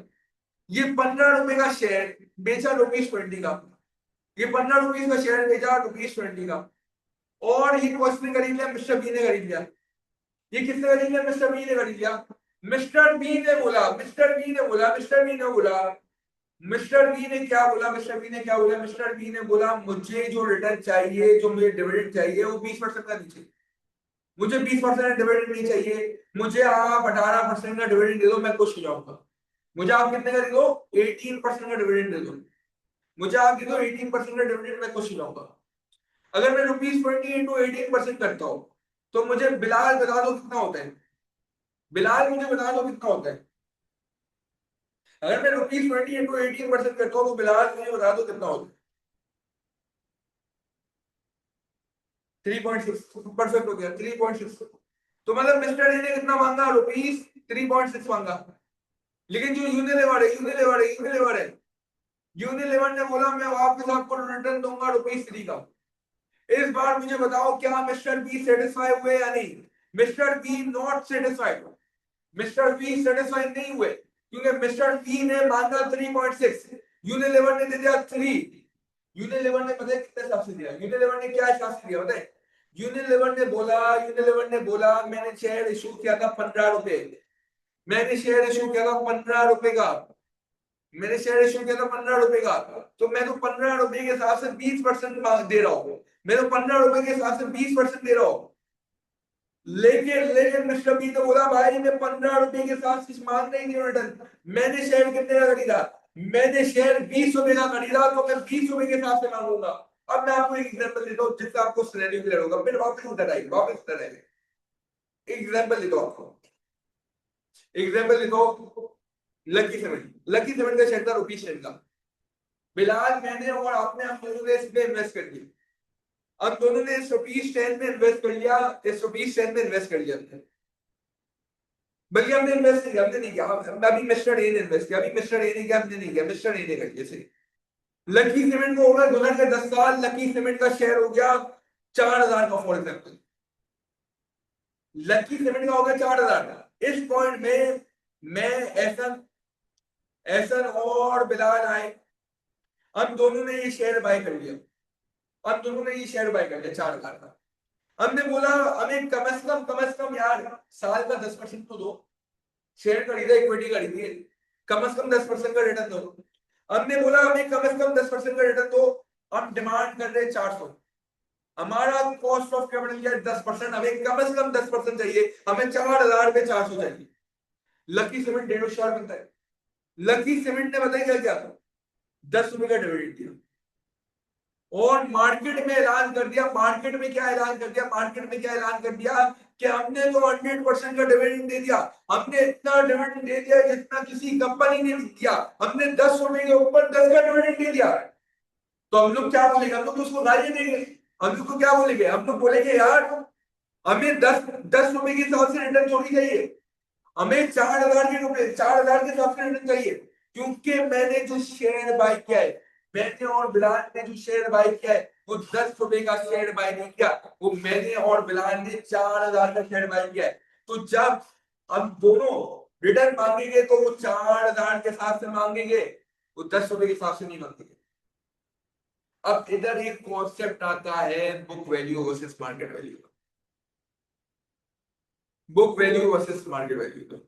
ये ₹15 का शेयर बेचा ₹20 का। ये ₹15 का शेयर बेचा ₹20 का। और ये किसने खरीद लिया, मिस्टर बी ने खरीद लिया। ये किसने खरीद लिया, मिस्टर बी ने खरीद लिया। मिस्टर बी ने बोला, मिस्टर बी ने बोला, मिस्टर बी ने बोला, मिस्टर बी ने क्या बोला, मिस्टर बी ने क्या बोला, मिस्टर बी ने बोला मुझे जो रिटर्न चाहिए, जो मुझे डिविडेंड चाहिए वो 20% का नहीं चाहिए। मुझे 20% डिविडेंड नहीं चाहिए, मुझे आप 18% का डिविडेंड दे दो, मैं खुश हो जाऊंगा। मुझे आप कितने का दे दो, 18% का डिविडेंड दे दो। मुझे आप दे दो 18% का डिविडेंड, मैं खुश हो जाऊंगा। अगर मैं ₹20 इंटू 18% करता हूं, तो मुझे बिलाल बता दो कितना होता है, बिलाल मुझे बता दो कितना होता है। अगर मैं ₹20 इंटू 18% करता हूं, तो बिलाल मुझे बता दो कितना होता है। 3.6 परफेक्ट हो गया, 3.6। तो मतलब मिस्टर ए ने कितना मांगा, ₹3.6 मांगा। लेकिन जो यूनिलीवर है, यूनिलीवर ने बोला मैं वापस आपको रिटर्न दूंगा ₹3 का। इस बार मुझे बताओ क्या मिस्टर बी सेटिस्फाई हुए या नहीं। Mister B not satisfied, mister B satisfied नहीं हुए, क्योंकि मिस्टर बी ने मांगा 3.6, यूनिलीवर ने दे दिया 3। यूनिलीवर ने पता है कितने हिसाब से दिया, यूनिलीवर ने क्या हिसाब से दिया पता है। यूनिलीवर ने बोला मैंने शेयर इशू किया था ₹15, मैंने शेयर इशू किया था ₹15 का, मैंने शेयर इशू किया था ₹15 का। तो मैं तो ₹15 के हिसाब से 20% दे रहा हूँ, मैं तो ₹15 के हिसाब से 20% दे रहा हूँ। लेकिन लेकिन मिस्टर बी ने बोला भाई मैं ₹15 के साथ कुछ मांग नहीं रही रिटर्न। मैंने शेयर कितने का खरीदा, मैंने शेयर ₹20 का खरीदा, तो मैं ₹20 के हिसाब से मांगूंगा। अब मैं आपको एक एग्जांपल देता हूँ जिससे आपको सिनेरियो क्लियर होगा, फिर वापस उधर आएंगे। एक एग्जांपल देता हूँ आपको, एग्जांपल देता हूँ। लकी सेवन का शेयर था ₹10 का। बिलाल मैंने और आपने हम दोनों ने इसमें इन्वेस्ट कर दिया। अब दोनों ने इस ₹10 में इन्वेस्ट कर लिया, इस ₹10 में इन्वेस्ट कर लिया हमने। बल्कि हमने इन्वेस्ट नहीं किया, हमने नहीं किया, अभी मिस्टर ए ने इन्वेस्ट किया, अभी मिस्टर ए ने किया, हमने नहीं किया, मिस्टर ए ने कर दिया। सही। लकी सीमेंट को हो गया गुजर के 10 साल, लकी सीमेंट का शेयर हो गया 4000 का, फॉर एग्जाम्पल। लकी सीमेंट का हो गया 4000 का। इस पॉइंट में मैं एसन एसन और बिलाल आए, हम दोनों ने ये शेयर बाय कर लिया, हम दोनों ने ये शेयर बाय कर लिया 4000 का। हमने बोला हमें कम से कम यार साल का 10% तो दो। शेयर खरीदा, इक्विटी खरीदी है, कम से कम 10% का रिटर्न दो। हमने बोला हमें कम से कम 10% का रिटर्न दो, हम डिमांड कर रहे हैं 400। हमारा कॉस्ट ऑफ कैपिटल क्या है 10%, हमें कम से कम 10% चाहिए, हमें 4000 पे 400 चाहिए। लकी सीमेंट 1.5 शेयर बनता है। लकी सीमेंट ने बताइए क्या था, 10 रुपए का डिविडेंड दिया और मार्केट में ऐलान कर दिया। मार्केट में क्या ऐलान कर दिया, मार्केट में क्या ऐलान कर दिया कि हमने तो 100% का डिविडेंड दे दिया, हमने इतना डिविडेंड दे दिया जितना किसी कंपनी ने नहीं दिया, हमने 10 रुपए के ऊपर 10 का डिविडेंड दे दिया। तो हम लोग क्या बोलेंगे, हम लोग तो उसको गाली देंगे। हम लोग को क्या बोलेंगे, हम लोग बोलेंगे यार हमें 10 रुपए के हिसाब से रिटर्न थोड़ी चाहिए, हमें 4000 के हिसाब से रिटर्न चाहिए, क्योंकि मैंने जो शेयर बाय किया है, मैंने और बिलाल ने जो शेयर बाय किया है वो 10 रुपए का शेयर बाय नहीं किया, वो मैंने और बिलाल ने 4000 का शेयर बाय किया है। तो जब हम दोनों रिटर्न मांगेंगे तो वो 4000 के हिसाब से मांगेंगे, वो 10 रुपए के हिसाब से नहीं मांगेंगे। अब इधर एक कॉन्सेप्ट आता है book value versus market value. Book value versus market value.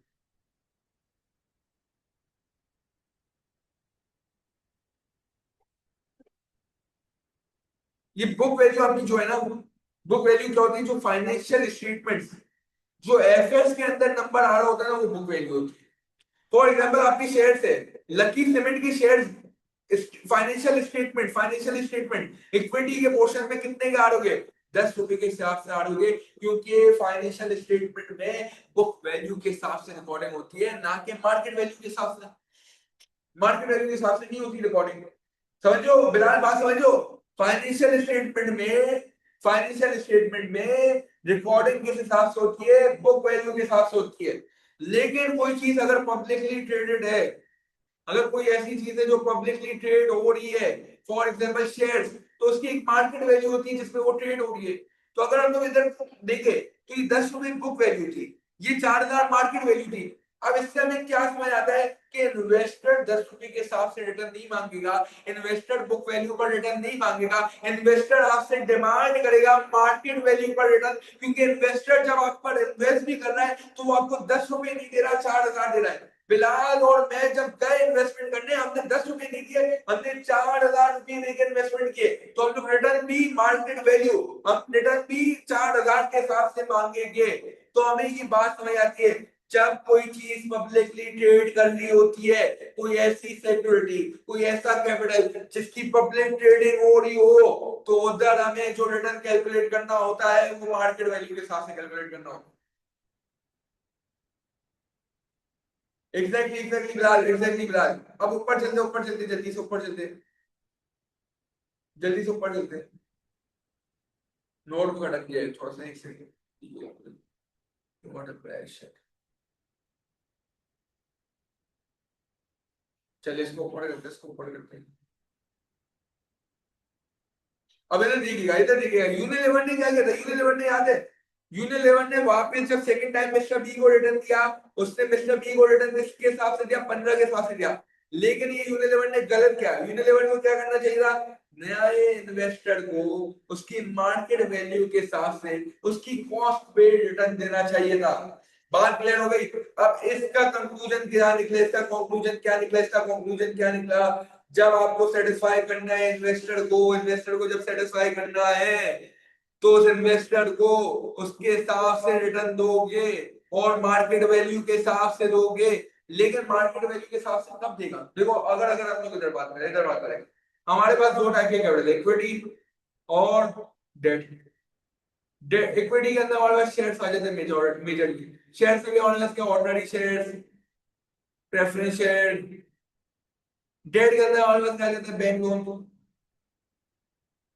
ये बुक वैल्यू आपकी जो है ना, बुक वैल्यू क्या होती है, जो फाइनेंशियल स्टेटमेंट्स जो एफएस के अंदर नंबर आ रहा होता है ना, वो बुक वैल्यू होती है। फॉर एग्जांपल आपकी शेयर है, लकी सीमेंट की शेयर, फाइनेंशियल स्टेटमेंट इक्विटी के पोर्शन में कितने के आड़ोगे, 10 रुपए के हिसाब से आड़ोगे, क्योंकि फाइनेंशियल स्टेटमेंट में बुक वैल्यू के हिसाब से रिकॉर्डिंग होती है, ना कि मार्केट वैल्यू के हिसाब से। मार्केट वैल्यू के हिसाब से नहीं होती रिकॉर्डिंग। समझो बिलाल, बात समझो। फाइनेंशियल स्टेटमेंट में फाइनेंशियल स्टेटमेंट में रिकॉर्डिंग किस हिसाब से होती है, बुक वैल्यू के हिसाब से होती है। लेकिन कोई चीज अगर पब्लिकली ट्रेडेड है, अगर कोई ऐसी चीज है जो पब्लिकली ट्रेड हो रही है, फॉर एग्जांपल शेयर्स, तो उसकी एक मार्केट वैल्यू होती है जिसमें वो ट्रेड हो रही है। तो अगर हम लोग इधर देखें तो ये 10 रुपए बुक वैल्यू थी, ये 4000 मार्केट वैल्यू थी। अब इससे हमें क्या समझ आता है कि इन्वेस्टर 10 रुपए के हिसाब से रिटर्न नहीं मांगेगा, इन्वेस्टर बुक वैल्यू पर रिटर्न नहीं मांगेगा, इन्वेस्टर आपसे डिमांड करेगा मार्केट वैल्यू पर रिटर्न, क्योंकि इन्वेस्टर जब आप पर इन्वेस्ट भी कर रहा है तो वो आपको 10 रुपए नहीं दे रहा, 4000 दे रहा है। बिलाल और मैं जब गए इन्वेस्टमेंट करने, हमने 10 रुपए नहीं दिए, हमने 4000 रुपए देकर इन्वेस्टमेंट किए, तो हम लोग रिटर्न भी मार्केट वैल्यू, हम रिटर्न भी 4000 के हिसाब से मांगेंगे। तो हमें ये बात समझ आती है, जब कोई चीज पब्लिकली ट्रेड कर रही होती है, कोई ऐसी सिक्योरिटी, कोई ऐसा कैपिटल जिसकी पब्लिक ट्रेडिंग हो रही हो, तो उधर हमें जो रिटर्न कैलकुलेट करना होता है वो मार्केट वैल्यू के हिसाब से कैलकुलेट करना होता है। Exactly Bilal, exactly Bilal. अब ऊपर चलते, ऊपर चलते, जल्दी से ऊपर चलते, जल्दी से ऊपर चलते। नोट को अटक गया है थोड़ा सा, एक सेकंड। वाटर प्रेशर, चलिए इसको ऊपर करते हैं, इसको ऊपर करते हैं। अब इधर देखिएगा यूनिलीवर ने क्या किया था, यूनिलीवर ने याद है, यूनिलीवर ने वापस जब सेकंड टाइम मिस्टर बी को रिटर्न दिया, उसने मिस्टर बी को रिटर्न किसके हिसाब से दिया, 15 के हिसाब से दिया। लेकिन ये यूनिलीवर ने गलत किया, यूनिलीवर को क्या करना चाहिए था, नए इन्वेस्टर को उसकी मार्केट वैल्यू के हिसाब से उसकी कॉस्ट पे रिटर्न देना चाहिए था। बात क्लियर हो गई। अब इसका कंक्लूजन क्या निकला, इसका कंक्लूजन क्या निकला, इसका कंक्लूजन क्या निकला, जब आपको सेटिस्फाई करना है इन्वेस्टर को, इन्वेस्टर को जब सेटिस्फाई करना है तो उस इन्वेस्टर को उसके हिसाब से रिटर्न दोगे और मार्केट वैल्यू के हिसाब से दोगे। लेकिन मार्केट वैल्यू के हिसाब से कब देगा, देखो अगर अगर हम लोग इधर बात करें, हमारे पास दो टाइप के कैपिटल, इक्विटी और डेट। इक्विटी के अंदर हमारे पास शेयर्स आ जाते हैं, मेजरली शेयर्स में हमारे पास क्या, ordinary shares, preference share. Debt के अंदर हमारे पास क्या आ जाता है, बैंक लोन,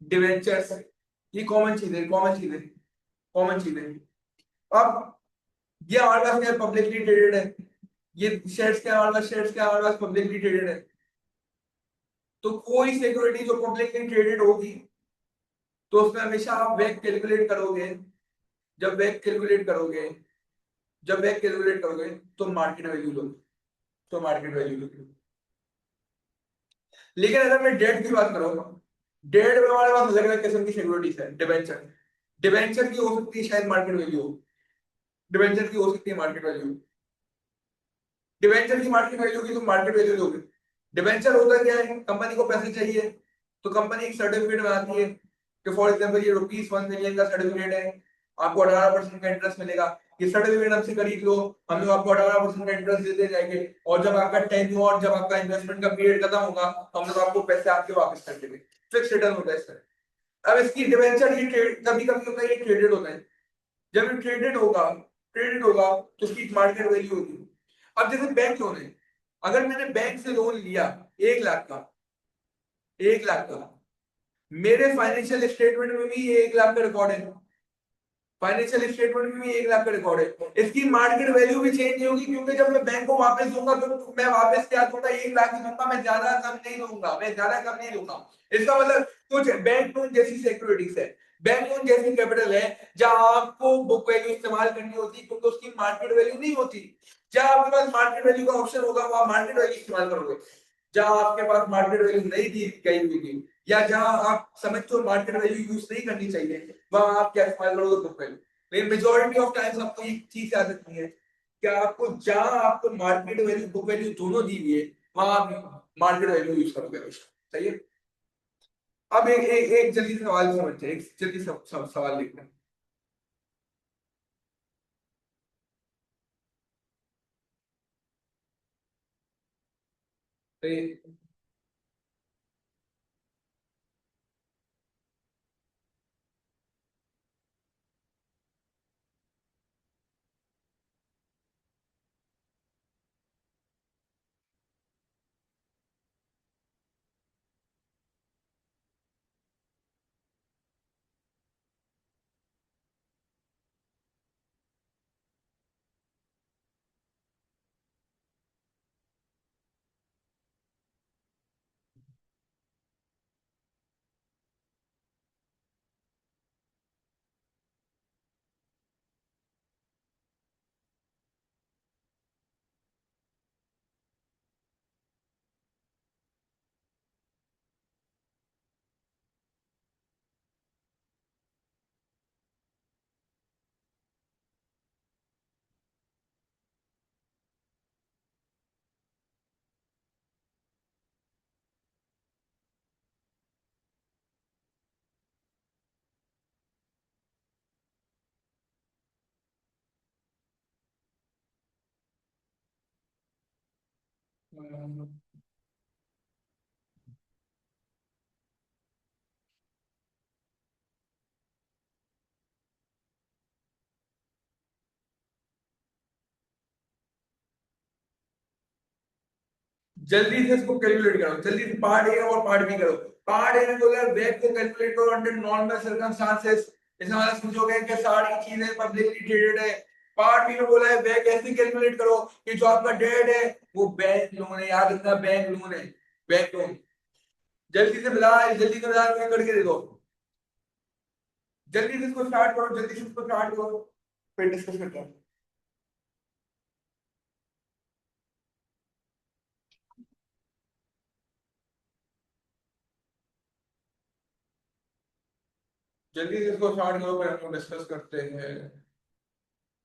डिवेंचर्स। ये कॉमन चीज है, कॉमन चीज है, कॉमन चीज है। अब ये हमारे पास क्या पब्लिकली ट्रेडेड है, ये शेयर्स क्या हमारे पास, शेयर्स क्या हमारे पास पब्लिकली ट्रेडेड है। तो कोई सिक्योरिटी जो पब्लिकली ट्रेडेड होगी तो उसमें हमेशा आप वेग कैलकुलेट करोगे, जब वेग कैलकुलेट करोगे, जब वेग कैलकुलेट करोगे तो मार्केट वैल्यू लो, तो मार्केट वैल्यू लो। लेकिन अगर मैं डेट की बात करूँ, डेट में हमारे पास अलग अलग किस्म की सिक्योरिटीज है, डिबेंचर, डिबेंचर की हो सकती है शायद मार्केट वैल्यू, डिबेंचर की हो सकती है मार्केट वैल्यू, डिवेंचर की मार्केट वैल्यू की तुम मार्केट वैल्यू दोगे। डिवेंचर होता क्या है, कंपनी को पैसे चाहिए तो कंपनी एक सर्टिफिकेट बनाती है कि फॉर एग्जांपल ये ₹1 मिलियन का सर्टिफिकेट है, आपको 18% का इंटरेस्ट मिलेगा। ये सर्टिफिकेट हमसे खरीद लो, हम लोग आपको 18% का इंटरेस्ट देते जाएंगे, और जब आपका टेन्योर, जब आपका इन्वेस्टमेंट का पीरियड खत्म होगा, हम लोग आपको पैसे आपके वापस कर देंगे। फिक्स रिटर्न होता है इसका। अब इसकी डिवेंचर ये ट्रेड कभी कभी होता है, ये ट्रेडेड होता है। जब ये ट्रेडेड होगा तो उसकी मार्केट वैल्यू होगी। अब जैसे बैंक लोन है, अगर मैंने बैंक से लोन लिया 1 लाख का, 1 लाख का, मेरे फाइनेंशियल स्टेटमेंट में भी ये 1 लाख का रिकॉर्ड है, फाइनेंशियल स्टेटमेंट में भी 1 लाख का रिकॉर्ड है। इसकी मार्केट वैल्यू भी चेंज नहीं होगी, क्योंकि जब मैं बैंक को वापस दूंगा तो मैं वापस क्या दूंगा, 1 लाख ही दूंगा, मैं ज्यादा कम नहीं दूंगा, मैं ज्यादा कम नहीं दूंगा। इसका मतलब कुछ बैंक लोन जैसी सिक्योरिटीज है, बैंक लोन जैसी कैपिटल है, जहां आपको बुक वैल्यू इस्तेमाल करनी होती है, क्योंकि उसकी मार्केट वैल्यू नहीं होती। जहां आपके पास मार्केट वैल्यू का ऑप्शन होगा, वहां मार्केट वैल्यू इस्तेमाल करोगे। जहां आपके पास मार्केट वैल्यू नहीं दी गई होगी, या जहां आप समझते हो मार्केट वैल्यू यूज नहीं करनी चाहिए, वहां आप क्या इस्तेमाल करोगे, बुक वैल्यू। लेकिन मेजोरिटी ऑफ टाइम्स आपको एक चीज याद रखनी है कि आपको जहां आपको मार्केट वैल्यू, बुक वैल्यू दोनों दी हुई है, वहां आप मार्केट वैल्यू यूज करोगे हमेशा। सही है। अब एक जल्दी से सवाल समझते हैं, एक जल्दी सवाल लिखते हैं। तो जल्दी से इसको कैलकुलेट करो, जल्दी से पार्ट ए और पार्ट बी करो। पार्ट ए में बोला वेग को कैलकुलेट करो अंडर नॉर्मल सर्कमस्टांसेस, इसमें वाला समझोगे कि सारी चीजें पब्लिकली ट्रेडेड है। पार्ट बी में बोला है वेग ऐसे कैलकुलेट करो कि जो आपका डेट है वो बैंक लोन है, याद रखना बैंक लोन है, बैंक लोन। जल्दी से मिला, जल्दी से मिला करके दे दो, जल्दी से इसको स्टार्ट करो, जल्दी से इसको स्टार्ट करो, फिर डिस्कस करते हैं। जल्दी से इसको स्टार्ट करो, फिर हम लोग डिस्कस करते हैं,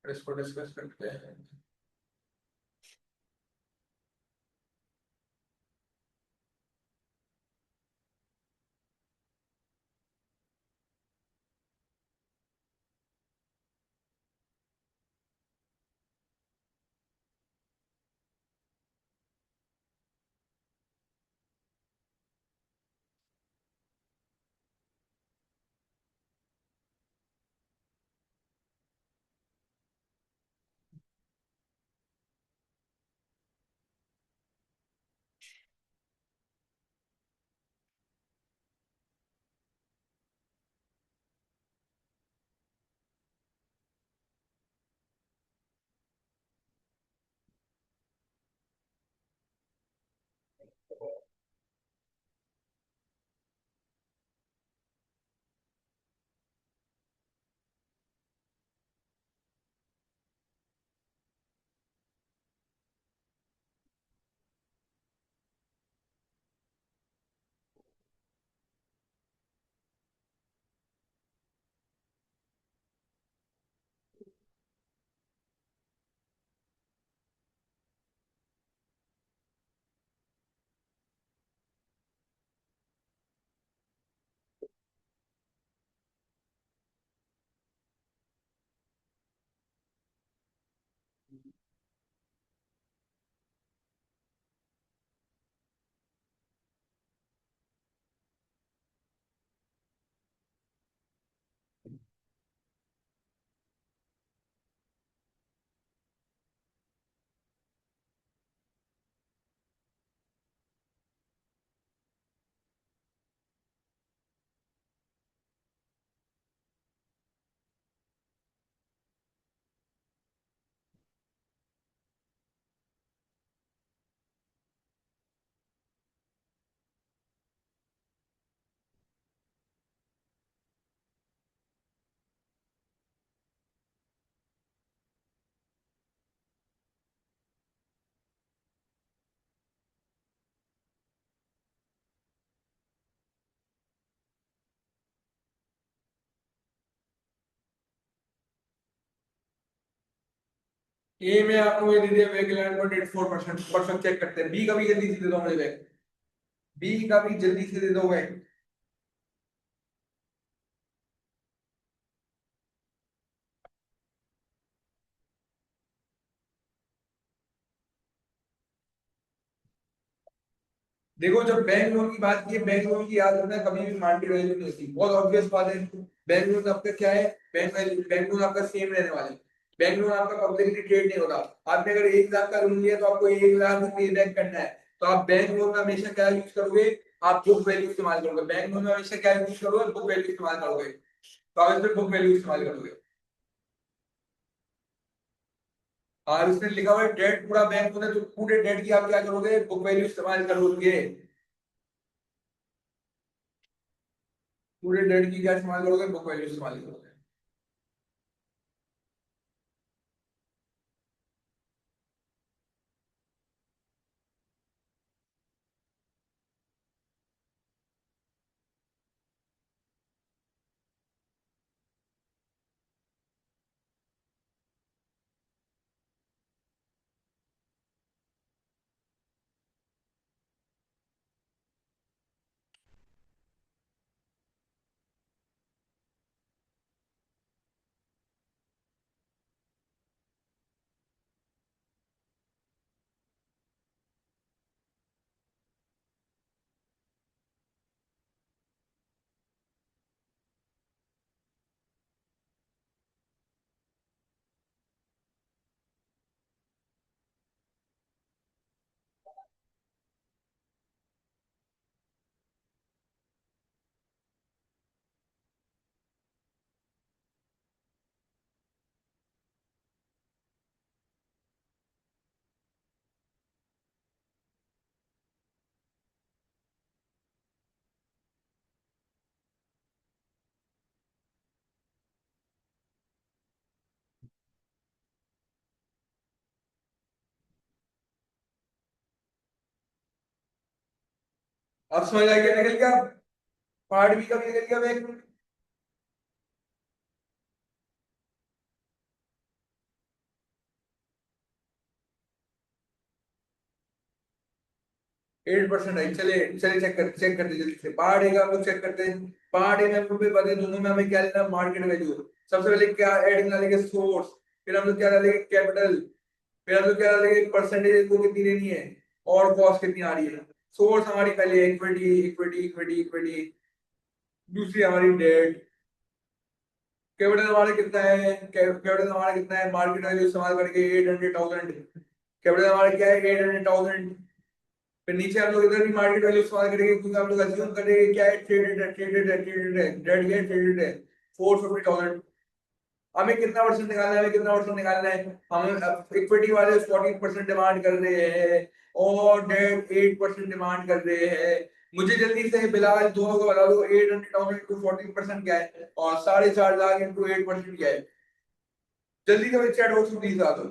फिर इसको डिस्कस करते हैं। ए में आपको मुझे दे दिया बैक 11.84%, परसेंट चेक करते हैं। बी का भी जल्दी से दे दो मुझे बैक, बी का भी जल्दी से दे दो बैक। देखो जब बैंक लोन की बात की है, बैंक लोन की याद रखना कभी भी मार्केट वैल्यू नहीं होती, बहुत ऑब्वियस बात है। बैंक लोन आपका क्या है, बैंक लोन आपका सेम रहने वाला है। बैंक लोन आपका पब्लिकली ट्रेड नहीं होता। आपने अगर 1 लाख का लोन लिया तो आपको 1 लाख पे बैक करना है। तो आप बैंक लोन में हमेशा क्या यूज करोगे, आप बुक वैल्यू इस्तेमाल करोगे। बैंक लोन में हमेशा क्या यूज करोगे, बुक वैल्यू इस्तेमाल करोगे। तो आप इसमें बुक वैल्यू इस्तेमाल करोगे। और इसमें लिखा हुआ है डेट पूरा बैंक लोन है, तो पूरे डेट की आप क्या करोगे, बुक वैल्यू इस्तेमाल करोगे। पूरे डेट की क्या इस्तेमाल करोगे, बुक वैल्यू इस्तेमाल करोगे। अब समझ आ गया, निकल गया। पार्ट बी का भी निकल गया बैक। 8% है। चले चले चेक करते जल्दी से। पार्ट ए का हम लोग चेक करते हैं। पार्ट ए में हमको भी पता है, दोनों में हमें क्या लेना है, मार्केट वैल्यू। सबसे पहले क्या ऐड डालेंगे, सोर्स। फिर हम लोग क्या डालेंगे, कैपिटल। फिर हम लोग क्या डालेंगे, परसेंटेज को कितनी लेनी है, और कॉस्ट कितनी आ रही है। सोर्स हमारी पहले इक्विटी इक्विटी इक्विटी इक्विटी, दूसरी हमारी डेट। कैपिटल हमारा कितना है, कैपिटल हमारा कितना है, मार्केट वैल्यू इस्तेमाल करके 800,000। कैपिटल हमारा क्या है, 800,000। फिर नीचे हम लोग इधर भी मार्केट वैल्यू इस्तेमाल करेंगे, क्योंकि हम लोग अज्यूम करेंगे क्या है, ट्रेडेड है ट्रेडेड है ट्रेडेड है, डेट क्या है, ट्रेडेड है। 450,000। हमें कितना परसेंट निकालना है, हमें कितना परसेंट निकालना है। हम इक्विटी वाले 14% डिमांड कर रहे हैं, और डेट 8% डिमांड कर रहे हैं। मुझे जल्दी से बिलाल दोनों को बता दो, 800,000 इंटू 14% क्या है, और 4.5 लाख इंटू 8% क्या है। जल्दी से चैट बॉक्स में प्लीज आ दो।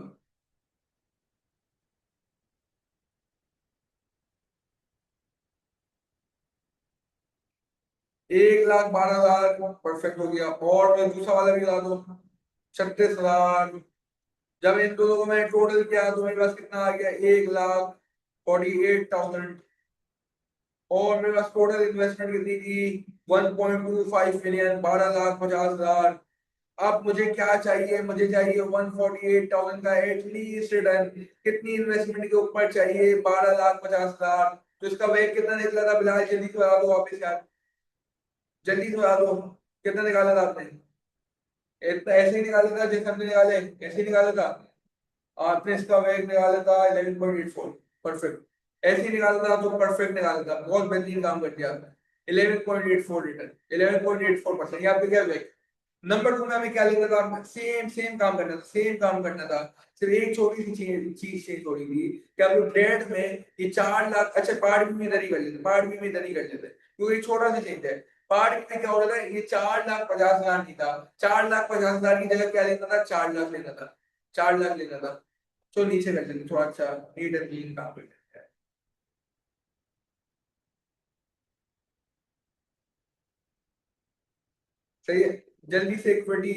1,12,000 परफेक्ट हो गया। और मैं दूसरा वाला भी ला दो, 36,000। जब इन दोनों को मैंने टोटल किया तो मेरे पास कितना आ गया, 1,48,000। और मेरे पास टोटल इन्वेस्टमेंट कितनी थी, 1.25 मिलियन, 12,50,000। अब मुझे क्या चाहिए, मुझे चाहिए 148,000 का एटलीस्ट रिटर्न। कितनी इन्वेस्टमेंट के ऊपर चाहिए, 12,50,000। तो इसका वेट कितना निकला था, बिलाल जल्दी से बता दो वापिस यार, जल्दी से बता दो। कितना निकाला था आपने, इतना ऐसे ही निकाला था जैसे हमने निकाले, ऐसे ही निकाला था। आपने इसका वेट निकाला था 11.84, परफेक्ट। ऐसे ही निकाला था तो परफेक्ट निकाला था, बहुत बेहतरीन काम कर दिया आपने। 11.84 रिटर्न, 11.84%, ये आपका क्या वेट। नंबर 2 में हमें क्या लेना था, सेम सेम काम करना था, सेम काम करना था। सिर्फ एक छोटी सी चीज चेंज हो रही थी कि हम लोग ट्रेड में ये 4 लाख, अच्छा पार्ट बी में इधर ही कर लेते, पार्ट बी में इधर ही कर लेते, क्योंकि ये छोटा सा चेंज है। पार्ट बी में क्या हो रहा था, ये 4,50,000 नहीं था, 4,50,000 की जगह क्या लेना था, 4 लाख लेना था, 4 लाख लेना था। तो नीचे कर लेते थोड़ा, अच्छा नीट एंड क्लीन काम कर लेते हैं। सही है। जल्दी से इक्विटी,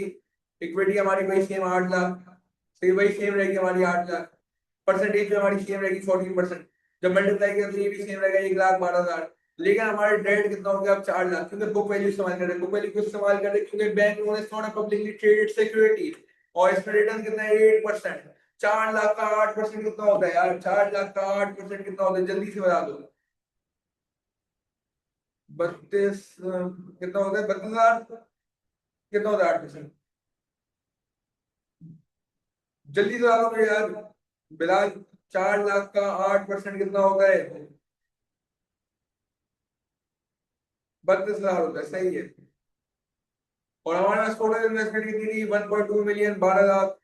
इक्विटी हमारी भाई सेम 8 लाख। तो ये वही सेम रहेगी हमारी 8 लाख। परसेंटेज में हमारी सेम रहेगी 14%। जब मल्टीप्लाई किया तो ये भी सेम रहेगा 1,12,000। लेकिन हमारे डेट कितना हो गया अब 4 लाख, क्योंकि बुक वैल्यू इस्तेमाल कर रहे हैं। बुक वैल्यू क्यों इस्तेमाल कर रहे हैं? क्योंकि bank loan is not a publicly traded security और इसमें रिटर्न कितना है 8%। 4 लाख का 8% कितना होता है यार? 4 लाख का 8% कितना होता है? जल्दी से बता दो। 32 कितना होता है? 32,000 कितना होता है 8%? जल्दी से बता दो मेरे यार बिलाल। 4 लाख का 8% कितना होता है? 32,000 होता है, सही है। और हमारे पास टोटल इन्वेस्टमेंट कितनी थी? 1.2 मिलियन, 12 लाख।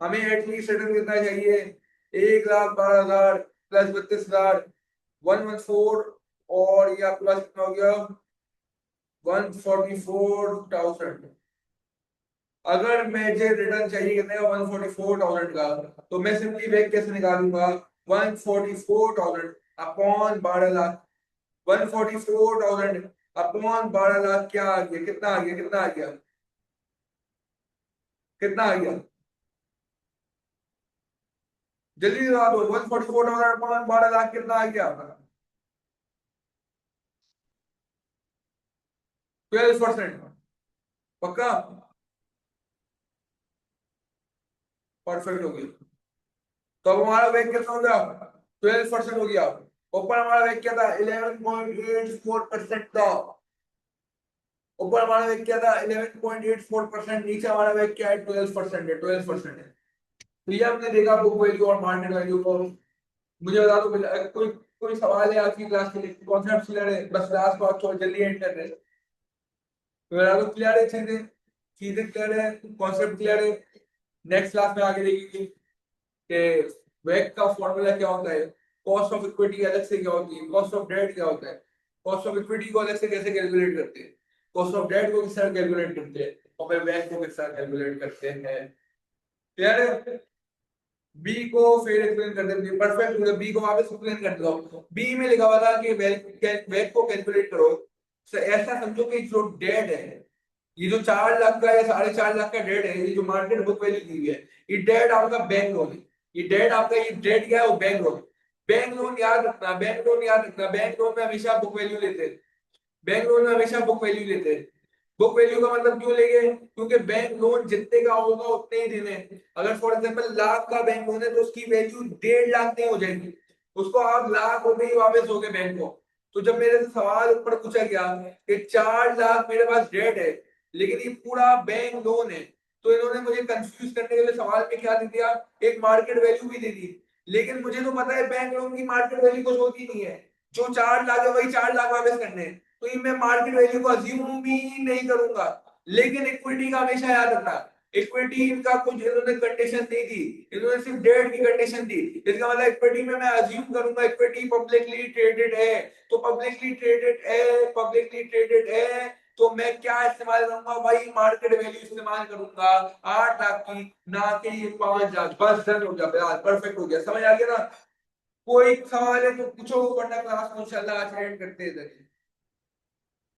हमें एटलीस्ट रिटर्न कितना चाहिए? 1,12,000 प्लस 32,000, 114। और ये आपके पास कितना हो गया? 144,000। अगर मुझे रिटर्न चाहिए कितने का? 144,000 का। तो मैं सिंपली बैक कैसे निकालूंगा? 144,000 अपॉन 12 लाख। 144,000 अपॉन 12 लाख क्या आ गया? कितना आ गया? कितना आ गया? कितना आ गया? जल्दी जवाब दो। 144,000 अपॉन 12 लाख कितना आ गया? 12%। पक्का? परफेक्ट हो गया। तो अब हमारा वेग कितना हो गया? 12% हो गया। ऊपर हमारा वेग क्या था? 11.84% था। ऊपर हमारा वेग क्या था? 11.84%। नीचे हमारा वेग क्या है? 12% है। 12% है। तो ये हमने देखा बुक वैल्यू और मार्केट वैल्यू को। मुझे बता दो कोई कोई सवाल है आज की क्लास के लिए? कॉन्सेप्ट क्लियर है? बस क्लास को आप थोड़ा जल्दी एंड कर रहे हैं। तो बता दो क्लियर है? चीजें चीजें क्लियर है? कॉन्सेप्ट क्लियर है? नेक्स्ट क्लास में आगे देखेंगे कि वेग का फॉर्मूला क्या होता है, कॉस्ट ऑफ इक्विटी अलग से क्या होती है, कॉस्ट ऑफ डेट क्या होता है, कॉस्ट ऑफ इक्विटी को अलग से कैसे कैलकुलेट करते हैं, कॉस्ट ऑफ डेट को किस तरह कैलकुलेट करते हैं, और फिर वेग को किस तरह कैलकुलेट करते हैं। क्लियर है? बी को फिर एक्सप्लेन कर देते हैं। परफेक्ट हो गया। बी को वापस एक्सप्लेन कर दो। बी में लिखा हुआ था कि वेग को कैलकुलेट करो। तो ऐसा समझो कि जो डेट है, ये जो 4 लाख का या 4.5 लाख का डेट है, ये जो मार्केट बुक वैल्यू दी हुई है, ये डेट आपका बैंक लोन है। ये डेट आपका, ये डेट क्या है? वो बैंक लोन। बैंक लोन याद रखना, बैंक लोन याद रखना। बैंक लोन में हमेशा बुक वैल्यू लेते हैं। बैंक लोन में हमेशा बुक वैल्यू लेते हैं। बुक वैल्यू का मतलब क्यों लेंगे? क्योंकि बैंक लोन जितने का होगा उतने ही देने हैं। अगर फॉर एग्जांपल लाख का बैंक लोन है तो उसकी वैल्यू 1.5 लाख नहीं हो जाएगी, उसको आप लाख रुपए ही वापस दोगे बैंक को। तो जब मेरे से सवाल ऊपर पूछा गया कि 4 लाख मेरे पास डेट है लेकिन ये पूरा बैंक लोन है, तो इन्होंने मुझे कंफ्यूज करने के लिए सवाल में क्या दे दिया? एक मार्केट वैल्यू भी दे दी। लेकिन मुझे तो पता है बैंक लोन की मार्केट वैल्यू कुछ होती नहीं है। जो 4 लाख है वही 4 लाख वापस करने हैं। तो ये मैं मार्केट वैल्यू को अज्यूम भी नहीं करूंगा। लेकिन इक्विटी का हमेशा याद रखना, इक्विटी का कुछ इन्होंने कंडीशन नहीं दी, इन्होंने सिर्फ डेट की कंडीशन दी। इसका मतलब इक्विटी में मैं अज्यूम करूंगा इक्विटी पब्लिकली ट्रेडेड है। तो पब्लिकली ट्रेडेड है, पब्लिकली ट्रेडेड है, तो मैं क्या इस्तेमाल करूंगा? वही मार्केट वैल्यू इस्तेमाल करूंगा 8 लाख की, ना कि ये 5 लाख। बस डन हो गया, परफेक्ट हो गया। समझ आ गया ना? कोई सवाल है तो पूछो, वरना क्लास को इंशाल्लाह अटेंड करते हैं।